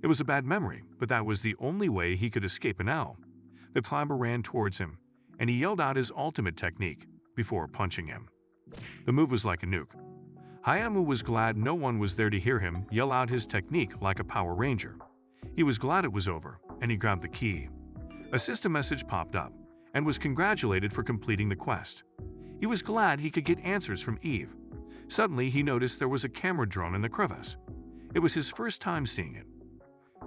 It was a bad memory, but that was the only way he could escape an L. The climber ran towards him, and he yelled out his ultimate technique before punching him. The move was like a nuke. Hyeon-woo was glad no one was there to hear him yell out his technique like a Power Ranger. He was glad it was over, and he grabbed the key. A system message popped up, and was congratulated for completing the quest. He was glad he could get answers from Eve. Suddenly, he noticed there was a camera drone in the crevice. It was his first time seeing it.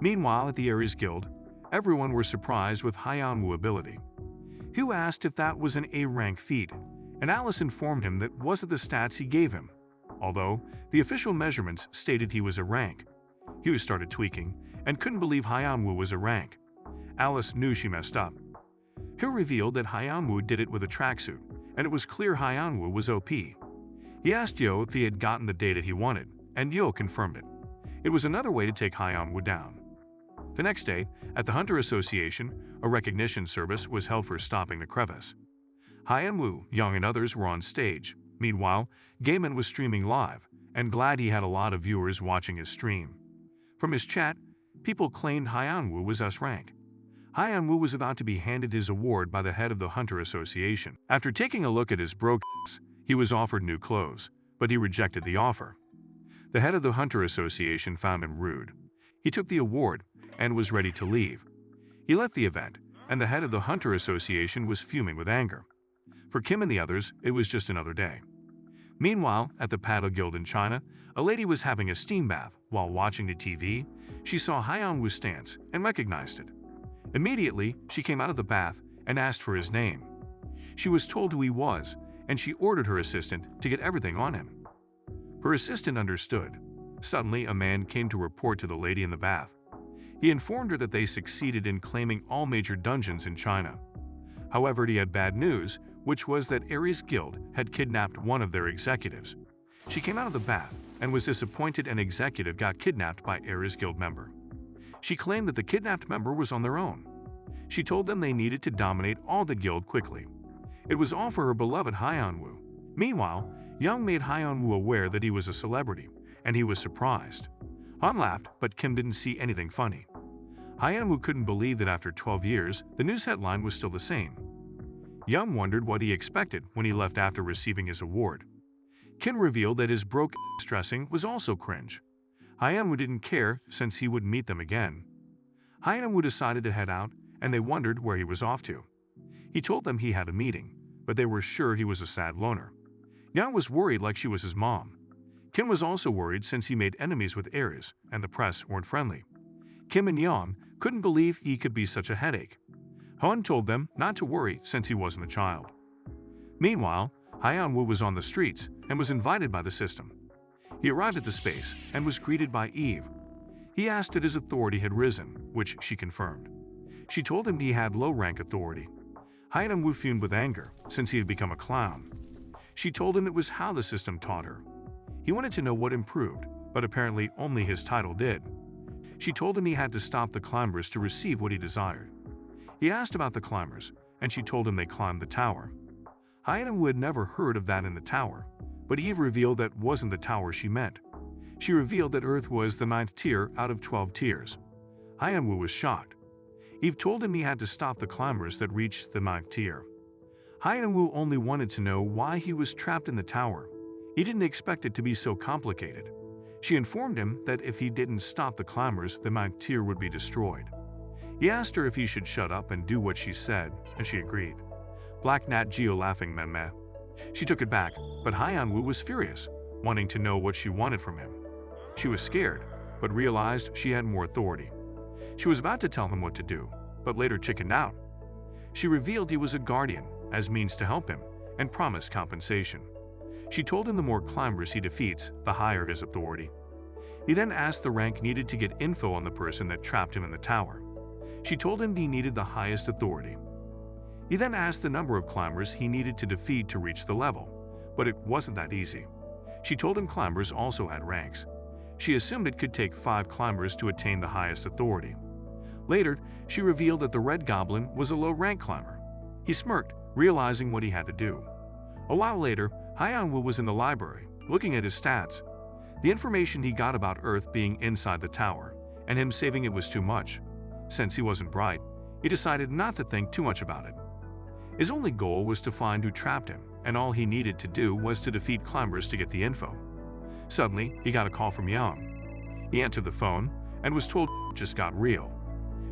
Meanwhile, at the Aries Guild, everyone were surprised with Hyeon-woo's ability. Hugh asked if that was an A-rank feat, and Alice informed him that wasn't the stats he gave him, although the official measurements stated he was a rank. Hugh started tweaking and couldn't believe Hyeon-woo was a rank. Alice knew she messed up. Hugh revealed that Hyeon-woo did it with a tracksuit, and it was clear Hyeon-woo was OP. He asked Yo if he had gotten the data he wanted, and Yo confirmed it. It was another way to take Hyeon-woo down. The next day, at the Hunter Association, a recognition service was held for stopping the crevice. Hyeon-woo, Young, and others were on stage. Meanwhile, Gaiman was streaming live, and glad he had a lot of viewers watching his stream. From his chat, people claimed Hyeon-woo was S-rank. Hyeon-woo was about to be handed his award by the head of the Hunter Association. After taking a look at his brokenness, he was offered new clothes, but he rejected the offer. The head of the Hunter Association found him rude. He took the award and was ready to leave. He left the event, and the head of the Hunter Association was fuming with anger. For Kim and the others, it was just another day. Meanwhile, at the Paddle Guild in China, a lady was having a steam bath. While watching the TV, she saw Hyeon-woo's stance and recognized it. Immediately, she came out of the bath and asked for his name. She was told who he was, and she ordered her assistant to get everything on him. Her assistant understood. Suddenly, a man came to report to the lady in the bath. He informed her that they succeeded in claiming all major dungeons in China. However, he had bad news, which was that Aries Guild had kidnapped one of their executives. She came out of the bath and was disappointed an executive got kidnapped by Aries Guild member. She claimed that the kidnapped member was on their own. She told them they needed to dominate all the guild quickly. It was all for her beloved Hyeon-woo. Meanwhile, Young made Hyeon-woo aware that he was a celebrity, and he was surprised. Han laughed, but Kim didn't see anything funny. Hyeon-woo couldn't believe that after 12 years, the news headline was still the same. Young wondered what he expected when he left after receiving his award. Kim revealed that his broke dressing was also cringe. Hyeon-woo didn't care since he would meet them again. Hyeon-woo decided to head out, and they wondered where he was off to. He told them he had a meeting, but they were sure he was a sad loner. Young was worried like she was his mom. Kim was also worried since he made enemies with Aries, and the press weren't friendly. Kim and Yeon couldn't believe he could be such a headache. Han told them not to worry since he wasn't a child. Meanwhile, Hyeon-woo was on the streets and was invited by the system. He arrived at the space and was greeted by Eve. He asked if his authority had risen, which she confirmed. She told him he had low-rank authority. Hyeon-woo fumed with anger since he had become a clown. She told him it was how the system taught her. He wanted to know what improved, but apparently only his title did. She told him he had to stop the climbers to receive what he desired. He asked about the climbers, and she told him they climbed the tower. Hyeon-woo had never heard of that in the tower, but Eve revealed that wasn't the tower she meant. She revealed that Earth was the 9th tier out of 12 tiers. Hyeon-woo was shocked. Eve told him he had to stop the climbers that reached the 9th tier. Hyeon-woo only wanted to know why he was trapped in the tower. He didn't expect it to be so complicated. She informed him that if he didn't stop the climbers, the 9th tier would be destroyed. He asked her if he should shut up and do what she said, and she agreed. Black Nat Geo laughing meh. She took it back, but Hyeon-woo was furious, wanting to know what she wanted from him. She was scared, but realized she had more authority. She was about to tell him what to do, but later chickened out. She revealed he was a guardian, as means to help him, and promised compensation. She told him the more climbers he defeats, the higher his authority. He then asked the rank needed to get info on the person that trapped him in the tower. She told him he needed the highest authority. He then asked the number of climbers he needed to defeat to reach the level, but it wasn't that easy. She told him climbers also had ranks. She assumed it could take 5 climbers to attain the highest authority. Later, she revealed that the Red Goblin was a low-rank climber. He smirked, realizing what he had to do. A while later, Hyun-woo was in the library, looking at his stats. The information he got about Earth being inside the tower, and him saving it was too much. Since he wasn't bright, he decided not to think too much about it. His only goal was to find who trapped him, and all he needed to do was to defeat climbers to get the info. Suddenly, he got a call from Young. He answered the phone and was told it just got real.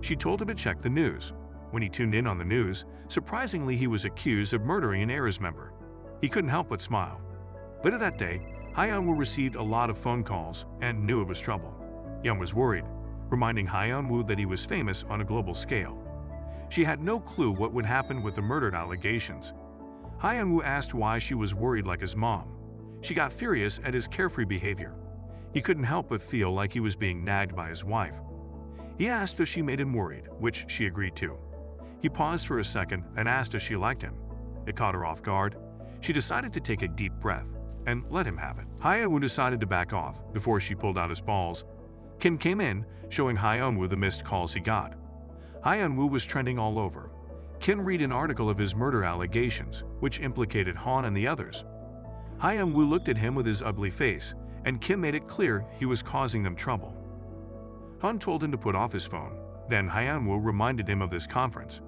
She told him to check the news. When he tuned in on the news, surprisingly he was accused of murdering an Ares member. He couldn't help but smile. Later that day, Hyun-woo received a lot of phone calls and knew it was trouble. Young was worried, reminding Hyun-woo that he was famous on a global scale. She had no clue what would happen with the murdered allegations. Hyun-woo asked why she was worried like his mom. She got furious at his carefree behavior. He couldn't help but feel like he was being nagged by his wife. He asked if she made him worried, which she agreed to. He paused for a second and asked if she liked him. It caught her off guard. She decided to take a deep breath and let him have it. Hyun-woo decided to back off before she pulled out his balls. Kim came in, showing Hyun-woo the missed calls he got. Hyun-woo was trending all over. Kim read an article of his murder allegations, which implicated Han and the others. Hyun-woo looked at him with his ugly face, and Kim made it clear he was causing them trouble. Han told him to put off his phone. Then Hyun-woo reminded him of this conference.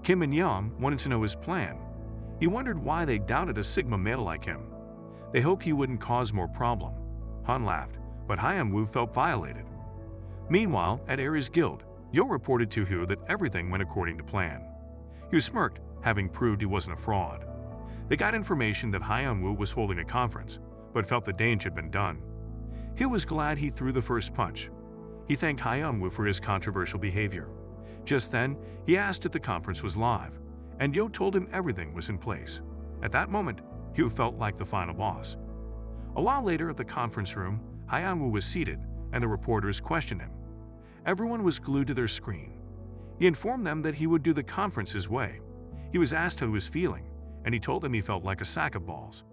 Kim and Young wanted to know his plan. He wondered why they doubted a Sigma male like him. They hoped he wouldn't cause more problem. Han laughed, but Hyun-woo felt violated. Meanwhile, at Ares Guild, Yo reported to Hu that everything went according to plan. Hu smirked, having proved he wasn't a fraud. They got information that Hyun-woo was holding a conference, but felt the damage had been done. Hu was glad he threw the first punch. He thanked Hyun-woo for his controversial behavior. Just then, he asked if the conference was live, and Yo told him everything was in place. At that moment, Hu felt like the final boss. A while later at the conference room, Hyun-woo was seated, and the reporters questioned him. Everyone was glued to their screen. He informed them that he would do the conference his way. He was asked how he was feeling, and he told them he felt like a sack of balls.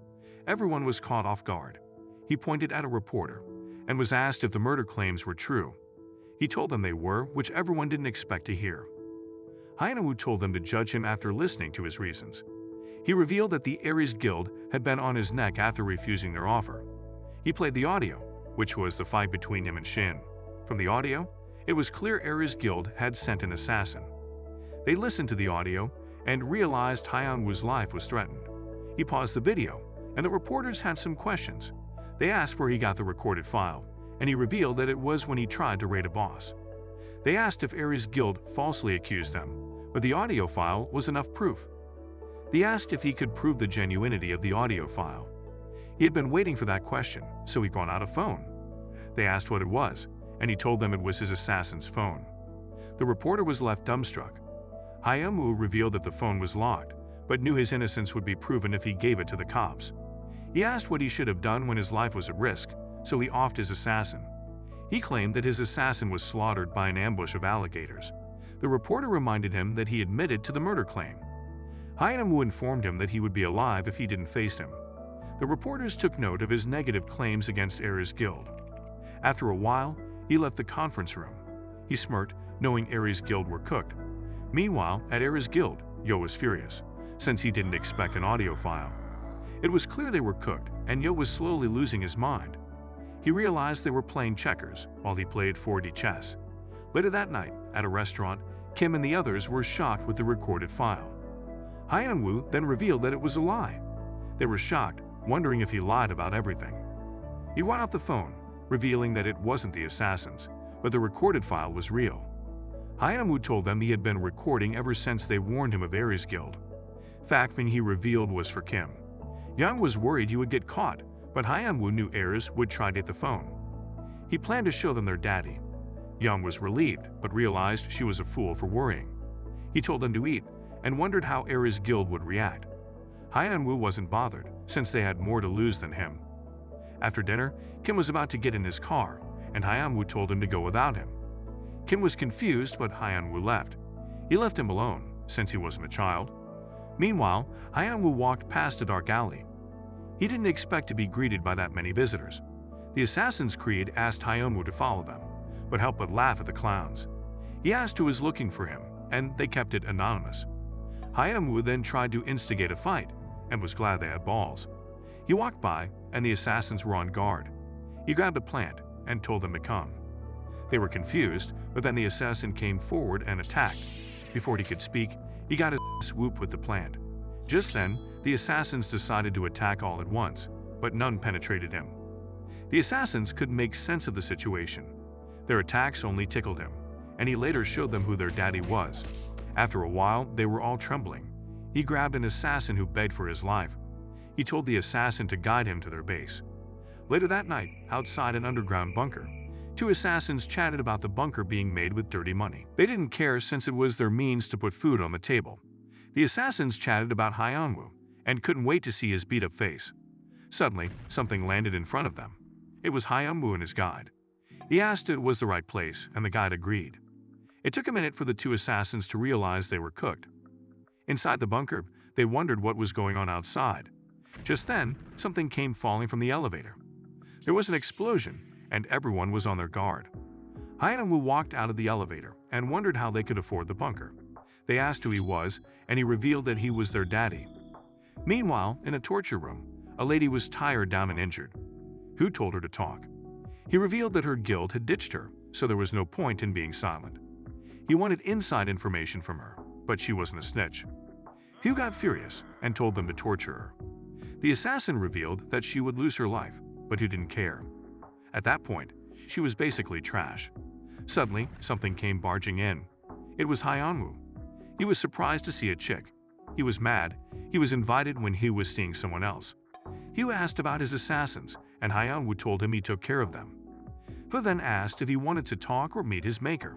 Everyone was caught off guard. He pointed at a reporter and was asked if the murder claims were true. He told them they were, which everyone didn't expect to hear. Hyun-woo told them to judge him after listening to his reasons. He revealed that the Ares Guild had been on his neck after refusing their offer. He played the audio, which was the fight between him and Shin. From the audio, it was clear Ares Guild had sent an assassin. They listened to the audio and realized Hyun-woo's life was threatened. He paused the video, and the reporters had some questions. They asked where he got the recorded file, and he revealed that it was when he tried to raid a boss. They asked if Ares Guild falsely accused them, but the audio file was enough proof. They asked if he could prove the genuinity of the audio file. He had been waiting for that question, so he brought out a phone. They asked what it was, and he told them it was his assassin's phone. The reporter was left dumbstruck. Hyun-woo revealed that the phone was locked, but knew his innocence would be proven if he gave it to the cops. He asked what he should have done when his life was at risk, so he offed his assassin. He claimed that his assassin was slaughtered by an ambush of alligators. The reporter reminded him that he admitted to the murder claim. Hyun-woo informed him that he would be alive if he didn't face him. The reporters took note of his negative claims against Ares Guild. After a while, he left the conference room. He smirked, knowing Ares Guild were cooked. Meanwhile, at Ares Guild, Yo was furious, since he didn't expect an audio file. It was clear they were cooked, and Yo was slowly losing his mind. He realized they were playing checkers while he played 4D chess. Later that night, at a restaurant, Kim and the others were shocked with the recorded file. Hyun-woo then revealed that it was a lie. They were shocked, wondering if he lied about everything. He brought out the phone, revealing that it wasn't the assassin's, but the recorded file was real. Hyun-woo told them he had been recording ever since they warned him of Ares Guild. Factman he revealed was for Kim. Young was worried he would get caught, but Hyun-woo knew Ares would try to get the phone. He planned to show them their daddy. Young was relieved, but realized she was a fool for worrying. He told them to eat, and wondered how Era's guild would react. Hyun-woo wasn't bothered, since they had more to lose than him. After dinner, Kim was about to get in his car, and Hyun-woo told him to go without him. Kim was confused, but Hyun-woo left. He left him alone, since he wasn't a child. Meanwhile, Hyun-woo walked past a dark alley. He didn't expect to be greeted by that many visitors. The Assassin's Creed asked Hyun-woo to follow them, but helped but laugh at the clowns. He asked who was looking for him, and they kept it anonymous. Hyun-woo then tried to instigate a fight, and was glad they had balls. He walked by, and the assassins were on guard. He grabbed a plant and told them to come. They were confused, but then the assassin came forward and attacked. Before he could speak, he got his swoop with the plant. Just then, the assassins decided to attack all at once, but none penetrated him. The assassins couldn't make sense of the situation. Their attacks only tickled him, and he later showed them who their daddy was. After a while, they were all trembling. He grabbed an assassin who begged for his life. He told the assassin to guide him to their base. Later that night, outside an underground bunker, two assassins chatted about the bunker being made with dirty money. They didn't care since it was their means to put food on the table. The assassins chatted about Hyun-woo and couldn't wait to see his beat-up face. Suddenly, something landed in front of them. It was Hyun-woo and his guide. He asked if it was the right place, and the guide agreed. It took a minute for the two assassins to realize they were cooked. Inside the bunker, they wondered what was going on outside. Just then, something came falling from the elevator. There was an explosion, and everyone was on their guard. Hyun-woo walked out of the elevator and wondered how they could afford the bunker. They asked who he was, and he revealed that he was their daddy. Meanwhile, in a torture room, a lady was tired down and injured. Who told her to talk? He revealed that her guild had ditched her, so there was no point in being silent. He wanted inside information from her, but she wasn't a snitch. Hugh got furious and told them to torture her. The assassin revealed that she would lose her life, but Hugh didn't care. At that point, she was basically trash. Suddenly, something came barging in. It was Hyun-woo. He was surprised to see a chick. He was mad. He was invited when Hugh was seeing someone else. Hugh asked about his assassins, and Hyun-woo told him he took care of them. Hugh then asked if he wanted to talk or meet his maker.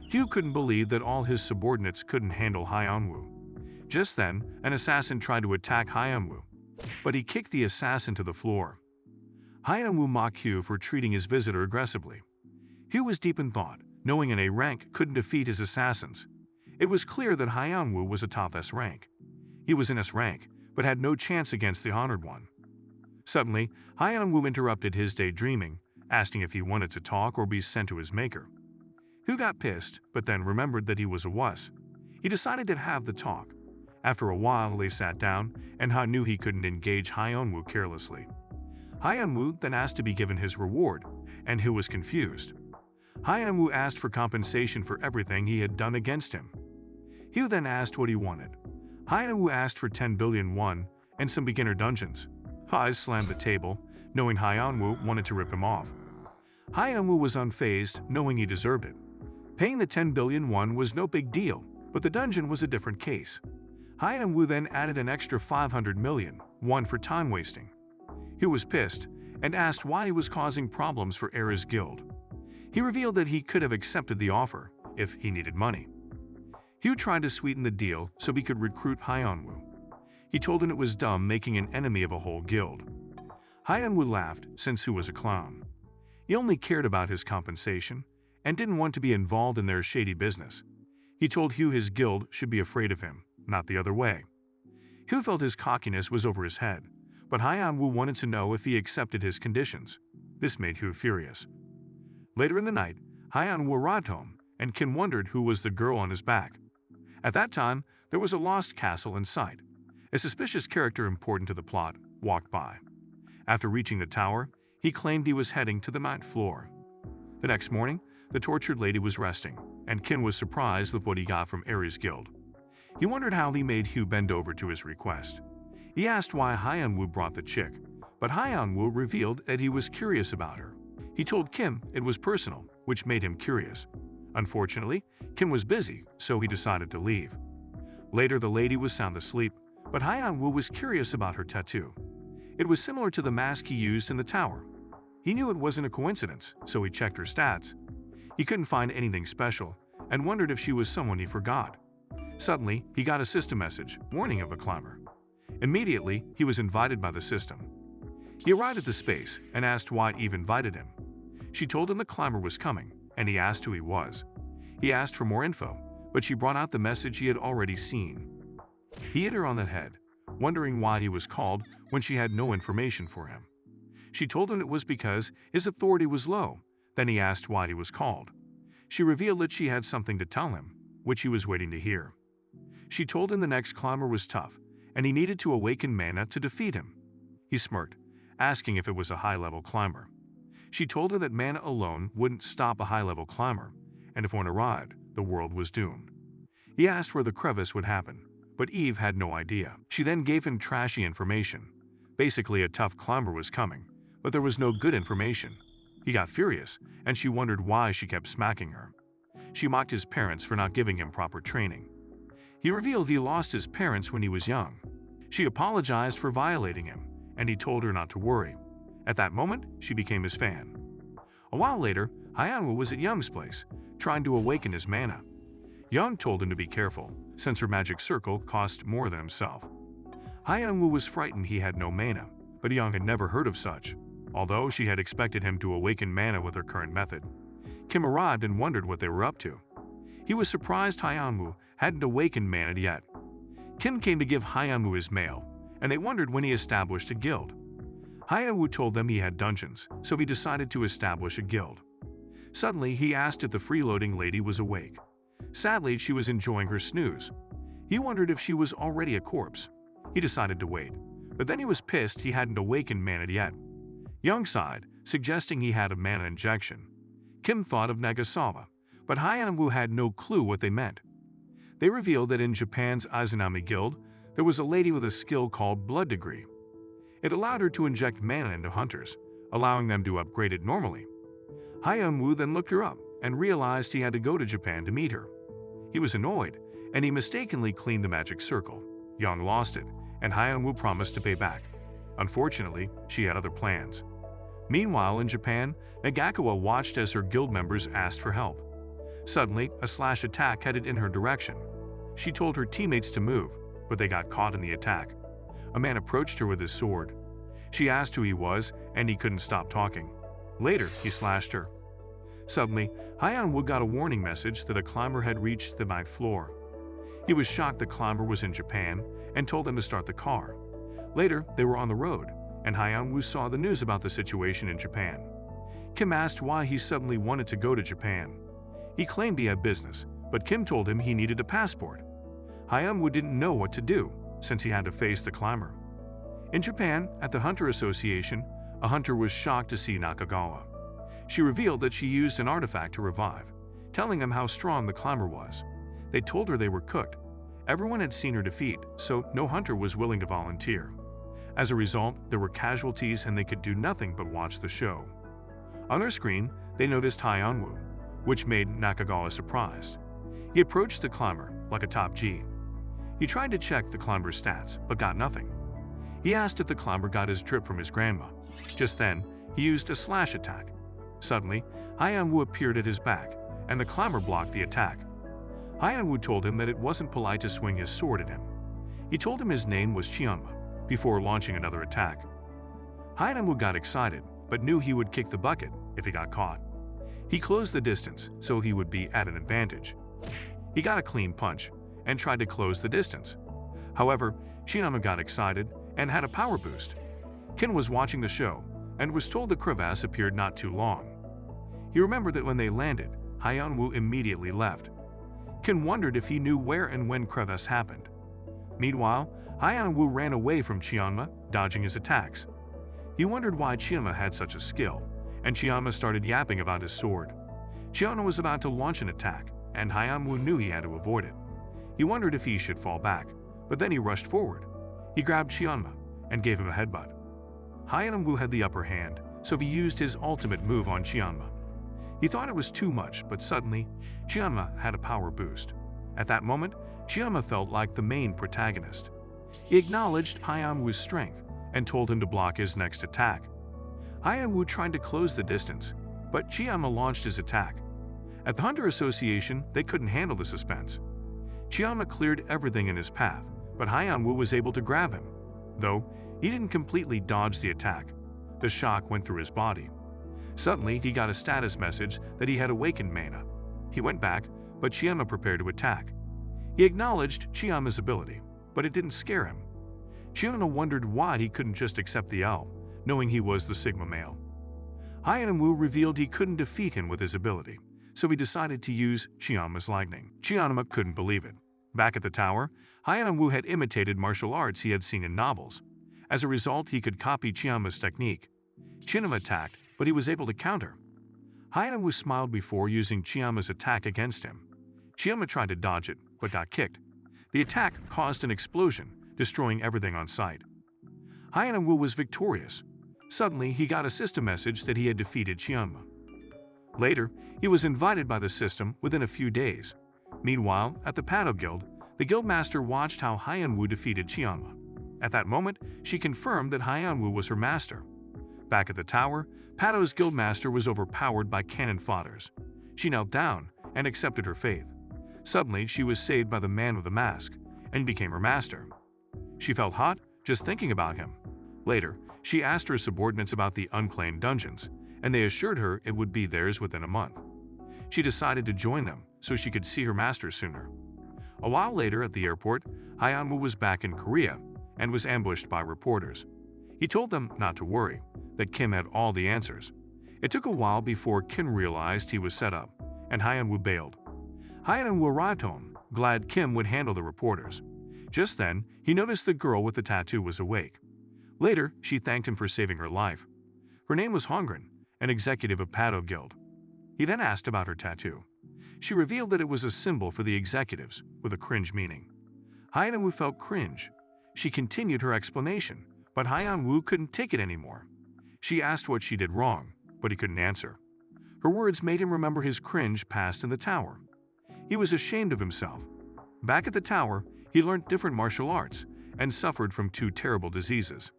Hugh couldn't believe that all his subordinates couldn't handle Hyun-woo. Just then, an assassin tried to attack Hyun-woo, but he kicked the assassin to the floor. Hyun-woo mocked Hugh for treating his visitor aggressively. Hugh was deep in thought, knowing an A rank couldn't defeat his assassins. It was clear that Hyun-woo was a top S rank. He was in S rank, but had no chance against the honored one. Suddenly, Hyun-woo interrupted his daydreaming, asking if he wanted to talk or be sent to his maker. Hugh got pissed, but then remembered that he was a wuss. He decided to have the talk. After a while, they sat down, and Han knew he couldn't engage Hyun-woo carelessly. Hyun-woo then asked to be given his reward, and Hugh was confused. Hyun-woo asked for compensation for everything he had done against him. Hugh then asked what he wanted. Hyun-woo asked for 10 billion won and some beginner dungeons. Hyun slammed the table, knowing Hyun-woo wanted to rip him off. Hyun-woo was unfazed, knowing he deserved it. Paying the 10 billion won was no big deal, but the dungeon was a different case. Hyun-woo then added an extra 500 million won for time wasting. Hugh was pissed and asked why he was causing problems for Era's guild. He revealed that he could have accepted the offer if he needed money. Hugh tried to sweeten the deal so he could recruit Hyun-woo. He told him it was dumb making an enemy of a whole guild. Hyun-woo laughed since Hugh was a clown. He only cared about his compensation and didn't want to be involved in their shady business. He told Hugh his guild should be afraid of him, not the other way. Hugh felt his cockiness was over his head, but Hyun-woo wanted to know if he accepted his conditions. This made Hugh furious. Later in the night, Hyun-woo arrived home, and Kim wondered who was the girl on his back. At that time, there was a lost castle in sight. A suspicious character important to the plot walked by. After reaching the tower, he claimed he was heading to the ninth floor. The next morning, the tortured lady was resting, and Kim was surprised with what he got from Ares Guild. He wondered how he made Hugh bend over to his request. He asked why Hyun-woo brought the chick, but Hyun-woo revealed that he was curious about her. He told Kim it was personal, which made him curious. Unfortunately, Kim was busy, so he decided to leave. Later, the lady was sound asleep, but Hyun-woo was curious about her tattoo. It was similar to the mask he used in the tower. He knew it wasn't a coincidence, so he checked her stats. He couldn't find anything special and wondered if she was someone he forgot. Suddenly, he got a system message warning of a climber. Immediately, he was invited by the system. He arrived at the space and asked why Eve invited him. She told him the climber was coming, and he asked who he was. He asked for more info, but she brought out the message he had already seen. He hit her on the head, wondering why he was called when she had no information for him. She told him it was because his authority was low. Then he asked why he was called. She revealed that she had something to tell him, which he was waiting to hear. She told him the next climber was tough, and he needed to awaken mana to defeat him. He smirked, asking if it was a high-level climber. She told him that mana alone wouldn't stop a high-level climber, and if one arrived, the world was doomed. He asked where the crevice would happen, but Eve had no idea. She then gave him trashy information. Basically, a tough climber was coming, but there was no good information. He got furious, and she wondered why she kept smacking her. She mocked his parents for not giving him proper training. He revealed he lost his parents when he was young. She apologized for violating him, and he told her not to worry. At that moment, she became his fan. A while later, Hyanwu was at Young's place, trying to awaken his mana. Young told him to be careful, since her magic circle cost more than himself. Hyanwu was frightened he had no mana, but Young had never heard of such, although she had expected him to awaken mana with her current method. Kim arrived and wondered what they were up to. He was surprised Hyanwu hadn't awakened mana yet. Kim came to give Hyanwu his mail, and they wondered when he established a guild. Hyanwu told them he had dungeons, so he decided to establish a guild. Suddenly, he asked if the freeloading lady was awake. Sadly, she was enjoying her snooze. He wondered if she was already a corpse. He decided to wait, but then he was pissed he hadn't awakened mana yet. Young sighed, suggesting he had a mana injection. Kim thought of Nagasawa, but Hyanwu had no clue what they meant. They revealed that in Japan's Izanami Guild, there was a lady with a skill called Blood Degree. It allowed her to inject mana into hunters, allowing them to upgrade it normally. Hyanwu then looked her up and realized he had to go to Japan to meet her. He was annoyed, and he mistakenly cleaned the magic circle. Young lost it, and Hyanwu promised to pay back. Unfortunately, she had other plans. Meanwhile, in Japan, Nagakawa watched as her guild members asked for help. Suddenly, a slash attack headed in her direction. She told her teammates to move, but they got caught in the attack. A man approached her with his sword. She asked who he was, and he couldn't stop talking. Later, he slashed her. Suddenly, Hyanwu got a warning message that a climber had reached the 9th floor. He was shocked the climber was in Japan and told them to start the car. Later, they were on the road, and Hyanwu saw the news about the situation in Japan. Kim asked why he suddenly wanted to go to Japan. He claimed he had business, but Kim told him he needed a passport. Hyanwu didn't know what to do, since he had to face the climber. In Japan, at the Hunter Association, a hunter was shocked to see Nakagawa. She revealed that she used an artifact to revive, telling him how strong the climber was. They told her they were cooked. Everyone had seen her defeat, so no hunter was willing to volunteer. As a result, there were casualties and they could do nothing but watch the show. On their screen, they noticed Hyanwu, which made Nakagawa surprised. He approached the climber like a top G. He tried to check the climber's stats, but got nothing. He asked if the climber got his drip from his grandma. Just then, he used a slash attack. Suddenly, Hyanwu appeared at his back, and the climber blocked the attack. Hyanwu told him that it wasn't polite to swing his sword at him. He told him his name was Chionma, before launching another attack. Hyanwu got excited, but knew he would kick the bucket if he got caught. He closed the distance so he would be at an advantage. He got a clean punch and tried to close the distance. However, Chionma got excited and had a power boost. Ken was watching the show and was told the crevasse appeared not too long. He remembered that when they landed, Hyanwu immediately left. Ken wondered if he knew where and when crevasse happened. Meanwhile, Hyanwu ran away from Chionma, dodging his attacks. He wondered why Chionma had such a skill, and Chionma started yapping about his sword. Chionma was about to launch an attack, and Hyanwu knew he had to avoid it. He wondered if he should fall back, but then he rushed forward. He grabbed Chionma and gave him a headbutt. Hyanwu had the upper hand, so he used his ultimate move on Chionma. He thought it was too much, but suddenly, Chionma had a power boost. At that moment, Chionma felt like the main protagonist. He acknowledged Hyanwu's strength and told him to block his next attack. Hyanwu tried to close the distance, but Chionma launched his attack. At the Hunter Association, they couldn't handle the suspense. Chiama cleared everything in his path, but Hyeon-woo was able to grab him. Though he didn't completely dodge the attack, the shock went through his body. Suddenly, he got a status message that he had awakened Mana. He went back, but Chiama prepared to attack. He acknowledged Chiama's ability, but it didn't scare him. Chiama wondered why he couldn't just accept the L, knowing he was the Sigma male. Hyeon-woo revealed he couldn't defeat him with his ability, so he decided to use Chiama's lightning. Chiama couldn't believe it. Back at the tower, Hyeon-woo had imitated martial arts he had seen in novels. As a result, he could copy Chiama's technique. Chiama attacked, but he was able to counter. Hyeon-woo smiled before using Chiama's attack against him. Chiama tried to dodge it, but got kicked. The attack caused an explosion, destroying everything on sight. Hyeon-woo was victorious. Suddenly, he got a system message that he had defeated Chiama. Later, he was invited by the system within a few days. Meanwhile, at the Pato Guild, the guildmaster watched how Hyeon-woo defeated Chiama. At that moment, she confirmed that Hyeon-woo was her master. Back at the tower, Pato's guildmaster was overpowered by cannon fodders. She knelt down and accepted her fate. Suddenly, she was saved by the man with the mask and became her master. She felt hot just thinking about him. Later, she asked her subordinates about the unclaimed dungeons, and they assured her it would be theirs within a month. She decided to join them so she could see her master sooner. A while later at the airport, Hyeon-woo was back in Korea and was ambushed by reporters. He told them not to worry, that Kim had all the answers. It took a while before Kim realized he was set up, and Hyeon-woo bailed. Hyeon-woo arrived home, glad Kim would handle the reporters. Just then, he noticed the girl with the tattoo was awake. Later, she thanked him for saving her life. Her name was Hongren, an executive of Pato Guild. He then asked about her tattoo. She revealed that it was a symbol for the executives, with a cringe meaning. Hyeon-woo felt cringe. She continued her explanation, but Hyeon-woo couldn't take it anymore. She asked what she did wrong, but he couldn't answer. Her words made him remember his cringe past in the tower. He was ashamed of himself. Back at the tower, he learned different martial arts and suffered from 2 terrible diseases.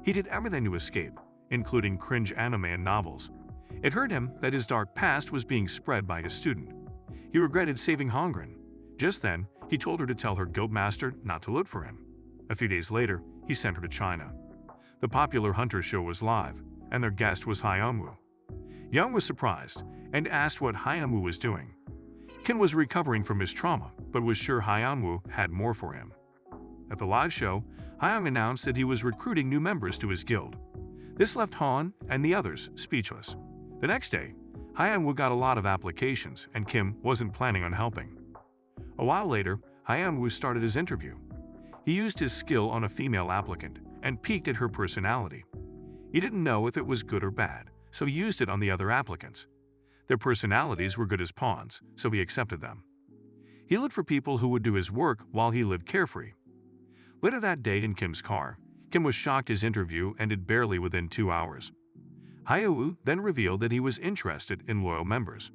He did everything to escape, including cringe anime and novels. It hurt him that his dark past was being spread by his student. He regretted saving Hongren. Just then, he told her to tell her guildmaster not to look for him. A few days later, he sent her to China. The popular Hunter show was live, and their guest was Hyeon-woo. Young was surprised and asked what Hyeon-woo was doing. Kim was recovering from his trauma, but was sure Hyeon-woo had more for him. At the live show, Hyeon announced that he was recruiting new members to his guild. This left Han and the others speechless. The next day, Hyeon-woo got a lot of applications, and Kim wasn't planning on helping. A while later, Hyeon-woo started his interview. He used his skill on a female applicant and peeked at her personality. He didn't know if it was good or bad, so he used it on the other applicants. Their personalities were good as pawns, so he accepted them. He looked for people who would do his work while he lived carefree. Later that day in Kim's car, Kim was shocked his interview ended barely within 2 hours. Hyeon-woo then revealed that he was interested in loyal members.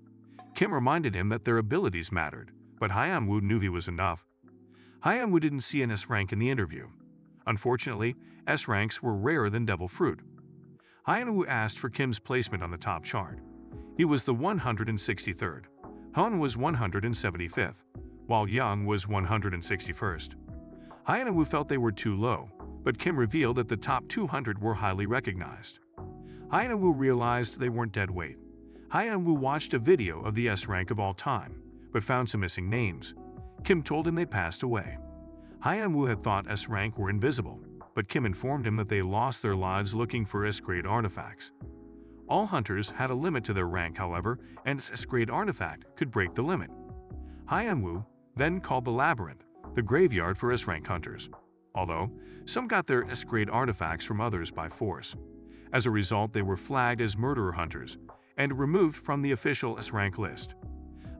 Kim reminded him that their abilities mattered, but Hyeon-woo knew he was enough. Hyeon-woo didn't see an S rank in the interview. Unfortunately, S ranks were rarer than devil fruit. Hyeon-woo asked for Kim's placement on the top chart. He was the 163rd. Han was 175th, while Young was 161st. Hyeon-woo felt they were too low, but Kim revealed that the top 200 were highly recognized. Hyeon-woo realized they weren't dead weight. Hyeon-woo watched a video of the S rank of all time, but found some missing names. Kim told him they passed away. Hyeon-woo had thought S rank were invisible, but Kim informed him that they lost their lives looking for S-grade artifacts. All hunters had a limit to their rank, however, and an S-grade artifact could break the limit. Hyeon-woo then called the labyrinth the graveyard for S-rank hunters, although some got their S-grade artifacts from others by force. As a result, they were flagged as murderer hunters and removed from the official S-rank list.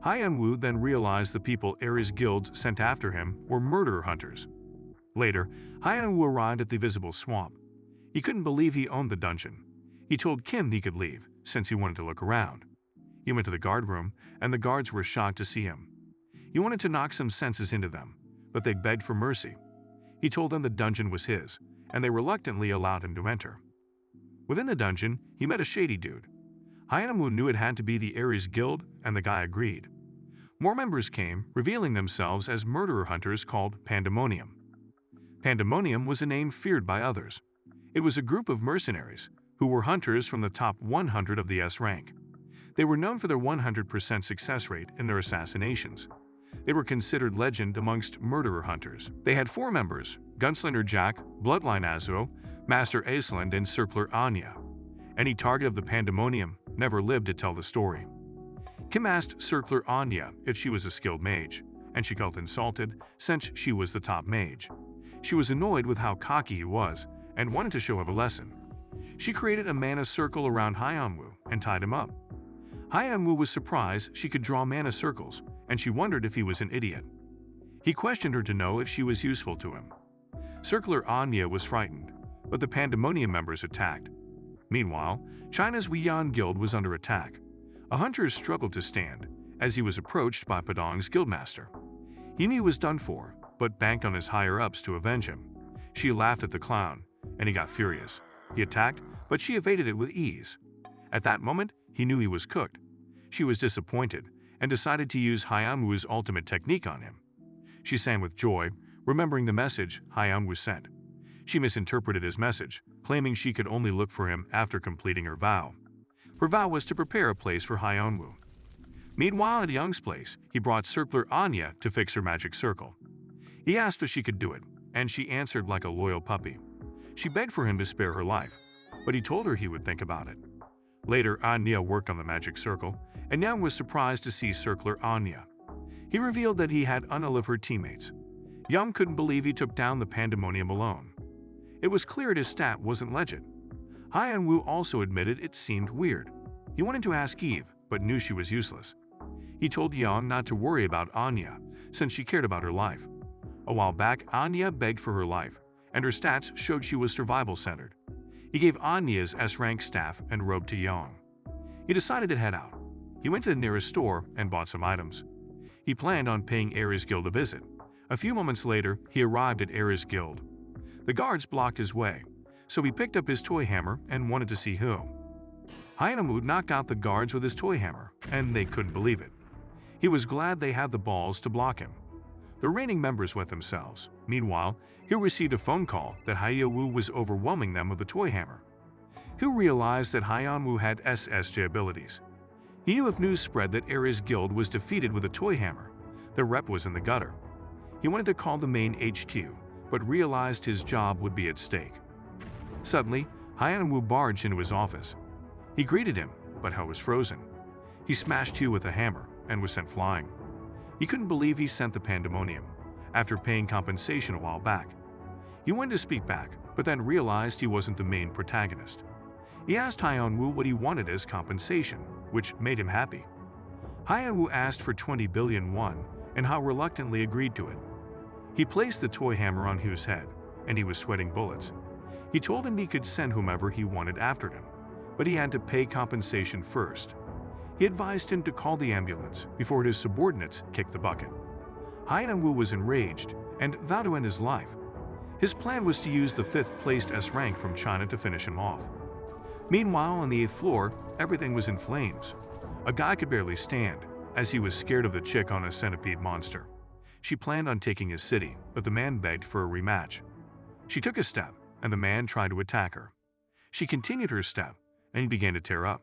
Hyeon-woo then realized the people Ares guilds sent after him were murderer hunters. Later, Hyeon-woo arrived at the visible swamp. He couldn't believe he owned the dungeon. He told Kim he could leave, since he wanted to look around. He went to the guard room, and the guards were shocked to see him. He wanted to knock some senses into them, but they begged for mercy. He told them the dungeon was his, and they reluctantly allowed him to enter. Within the dungeon, he met a shady dude. Hyeon-woo knew it had to be the Ares guild, and the guy agreed. More members came, revealing themselves as murderer hunters called Pandemonium. Pandemonium was a name feared by others. It was a group of mercenaries who were hunters from the top 100 of the S rank. They were known for their 100% success rate in their assassinations. They were considered legend amongst murderer hunters. They had 4 members: Gunslinger Jack, Bloodline Azuo, Master Aisland, and Circler Anya. Any target of the Pandemonium never lived to tell the story. Kim asked Circler Anya if she was a skilled mage, and she felt insulted since she was the top mage. She was annoyed with how cocky he was and wanted to show him a lesson. She created a mana circle around Hyeonwoo and tied him up. Hyeonwoo was surprised she could draw mana circles, and she wondered if he was an idiot. He questioned her to know if she was useful to him. Circler Anya was frightened, but the Pandemonium members attacked. Meanwhile, China's Weiyan Guild was under attack. A hunter struggled to stand as he was approached by Padong's guildmaster. He knew he was done for, but banked on his higher-ups to avenge him. She laughed at the clown, and he got furious. He attacked, but she evaded it with ease. At that moment, he knew he was cooked. She was disappointed and decided to use Hyeonwoo's ultimate technique on him. She sang with joy, remembering the message Hyeonwoo sent. She misinterpreted his message, claiming she could only look for him after completing her vow. Her vow was to prepare a place for Hyeonwoo. Meanwhile, at Young's place, he brought Circler Anya to fix her magic circle. He asked if she could do it, and she answered like a loyal puppy. She begged for him to spare her life, but he told her he would think about it. Later, Anya worked on the magic circle, and Young was surprised to see Circler Anya. He revealed that he had none of her teammates. Young couldn't believe he took down the Pandemonium alone. It was clear his stat wasn't legend. Hyeonwoo also admitted it seemed weird. He wanted to ask Eve, but knew she was useless. He told Young not to worry about Anya, since she cared about her life. A while back, Anya begged for her life, and her stats showed she was survival-centered. He gave Anya's S-rank staff and robe to Young. He decided to head out. He went to the nearest store and bought some items. He planned on paying Ares Guild a visit. A few moments later, he arrived at Ares Guild. The guards blocked his way, so he picked up his toy hammer and wanted to see who. Hyeonwoo knocked out the guards with his toy hammer, and they couldn't believe it. He was glad they had the balls to block him. The reigning members wet themselves. Meanwhile, he received a phone call that Hyeonwoo was overwhelming them with a toy hammer. He realized that Hyeonwoo had SSJ abilities. He knew if news spread that Ares Guild was defeated with a toy hammer, the rep was in the gutter. He wanted to call the main HQ, but realized his job would be at stake. Suddenly, Hyeonwoo barged into his office. He greeted him, but Ho was frozen. He smashed Hugh with a hammer and was sent flying. He couldn't believe he sent the Pandemonium, after paying compensation a while back. He wanted to speak back, but then realized he wasn't the main protagonist. He asked Hyeonwoo what he wanted as compensation, which made him happy. Hyeonwoo asked for 20 billion won, and Ho reluctantly agreed to it. He placed the toy hammer on Hugh's head, and he was sweating bullets. He told him he could send whomever he wanted after him, but he had to pay compensation first. He advised him to call the ambulance before his subordinates kicked the bucket. Hyeonwoo was enraged and vowed to end his life. His plan was to use the 5th-placed S rank from China to finish him off. Meanwhile, on the 8th floor, everything was in flames. A guy could barely stand, as he was scared of the chick on a centipede monster. She planned on taking his city, but the man begged for a rematch. She took a step, and the man tried to attack her. She continued her step, and he began to tear up.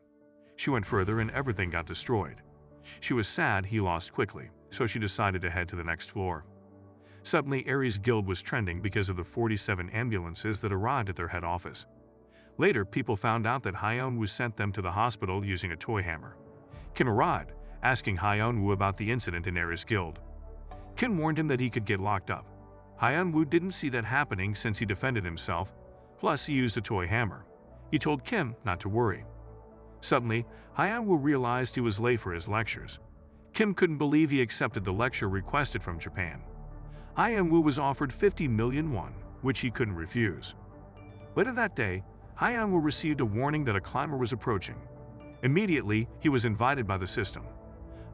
She went further and everything got destroyed. She was sad he lost quickly, so she decided to head to the next floor. Suddenly, Ares Guild was trending because of the 47 ambulances that arrived at their head office. Later, people found out that Hyeonwoo sent them to the hospital using a toy hammer. Kim arrived, asking Hyeonwoo about the incident in Ares Guild. Kim warned him that he could get locked up. Hyeonwoo didn't see that happening since he defended himself, plus he used a toy hammer. He told Kim not to worry. Suddenly, Hyeonwoo realized he was late for his lectures. Kim couldn't believe he accepted the lecture requested from Japan. Hyeonwoo was offered 50 million won, which he couldn't refuse. Later that day, Hyeonwoo received a warning that a climber was approaching. Immediately, he was invited by the system.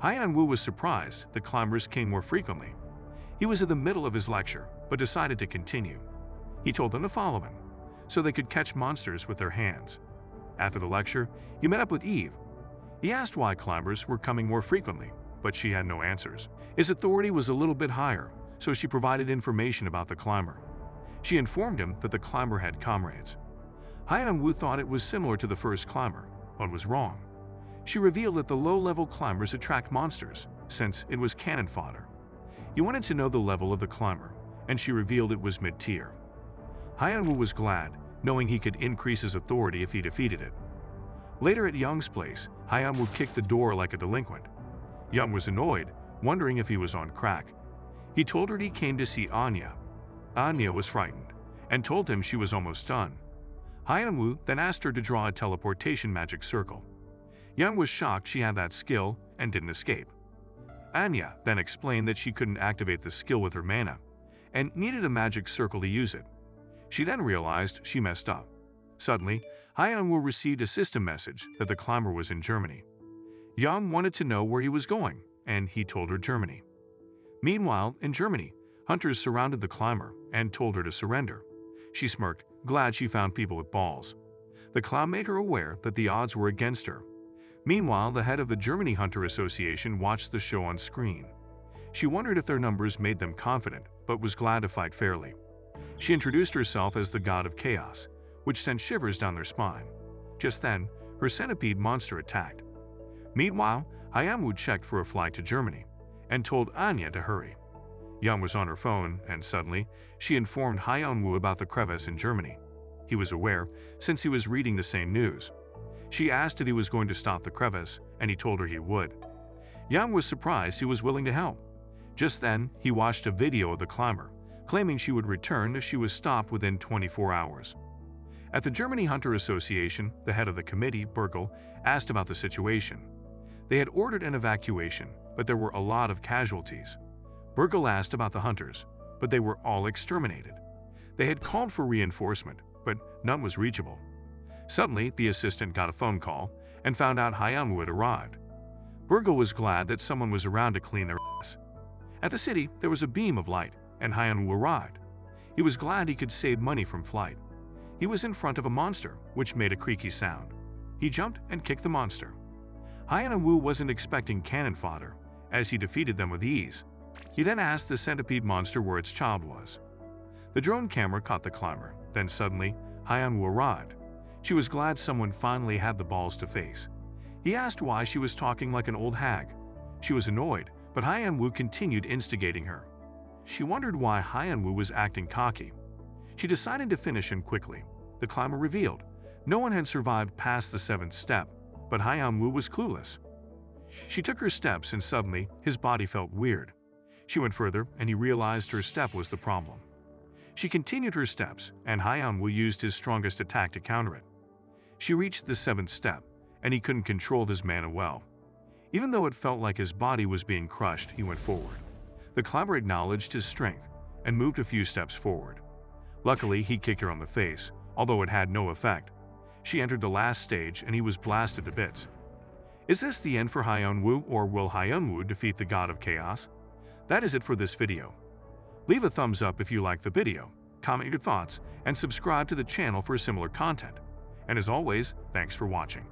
Hyeonwoo was surprised the climbers came more frequently. He was in the middle of his lecture, but decided to continue. He told them to follow him, so they could catch monsters with their hands. After the lecture, he met up with Eve. He asked why climbers were coming more frequently, but she had no answers. His authority was a little bit higher, so she provided information about the climber. She informed him that the climber had comrades. Hyeon-woo thought it was similar to the first climber, but was wrong. She revealed that the low-level climbers attract monsters, since it was cannon fodder. He wanted to know the level of the climber, and she revealed it was mid-tier. Hyeon-woo was glad, knowing he could increase his authority if he defeated it. Later at Young's place, Hyeon-woo kicked the door like a delinquent. Young was annoyed, wondering if he was on crack. He told her he came to see Anya. Anya was frightened, and told him she was almost done. Hyeon-woo then asked her to draw a teleportation magic circle. Young was shocked she had that skill and didn't escape. Anya then explained that she couldn't activate the skill with her mana, and needed a magic circle to use it. She then realized she messed up. Suddenly, Hyeon-woo received a system message that the climber was in Germany. Young wanted to know where he was going, and he told her Germany. Meanwhile, in Germany, hunters surrounded the climber and told her to surrender. She smirked, glad she found people with balls. The clown made her aware that the odds were against her. Meanwhile, the head of the Germany Hunter Association watched the show on screen. She wondered if their numbers made them confident, but was glad to fight fairly. She introduced herself as the god of chaos, which sent shivers down their spine. Just then, her centipede monster attacked. Meanwhile, Hyeon-woo checked for a flight to Germany and told Anya to hurry. Young was on her phone, and suddenly, she informed Hyeon-woo about the crevasse in Germany. He was aware, since he was reading the same news. She asked if he was going to stop the crevasse, and he told her he would. Young was surprised he was willing to help. Just then, he watched a video of the climber, claiming she would return if she was stopped within 24 hours. At the Germany Hunter Association, the head of the committee, Burgle, asked about the situation. They had ordered an evacuation, but there were a lot of casualties. Burgle asked about the hunters, but they were all exterminated. They had called for reinforcement, but none was reachable. Suddenly, the assistant got a phone call and found out Hyeon-woo had arrived. Burgle was glad that someone was around to clean their ass. At the city, there was a beam of light, and Hyeon-woo arrived. He was glad he could save money from flight. He was in front of a monster, which made a creaky sound. He jumped and kicked the monster. Hyeon-woo wasn't expecting cannon fodder, as he defeated them with ease. He then asked the centipede monster where its child was. The drone camera caught the climber. Then suddenly, Hyeon-woo arrived. She was glad someone finally had the balls to face. He asked why she was talking like an old hag. She was annoyed, but Hyeon-woo continued instigating her. She wondered why Hyeon-woo was acting cocky. She decided to finish him quickly. The climber revealed no one had survived past the 7th step, but Hyeon-woo was clueless. She took her steps and suddenly his body felt weird. She went further and he realized her step was the problem. She continued her steps and Hyeon-woo used his strongest attack to counter it. She reached the 7th step and he couldn't control his mana well. Even though it felt like his body was being crushed, he went forward. The climber acknowledged his strength and moved a few steps forward. Luckily, he kicked her on the face, although it had no effect. She entered the last stage and he was blasted to bits. Is this the end for Hyeon-woo, or will Hyeon-woo defeat the god of chaos? That is it for this video. Leave a thumbs up if you liked the video, comment your thoughts, and subscribe to the channel for similar content. And as always, thanks for watching.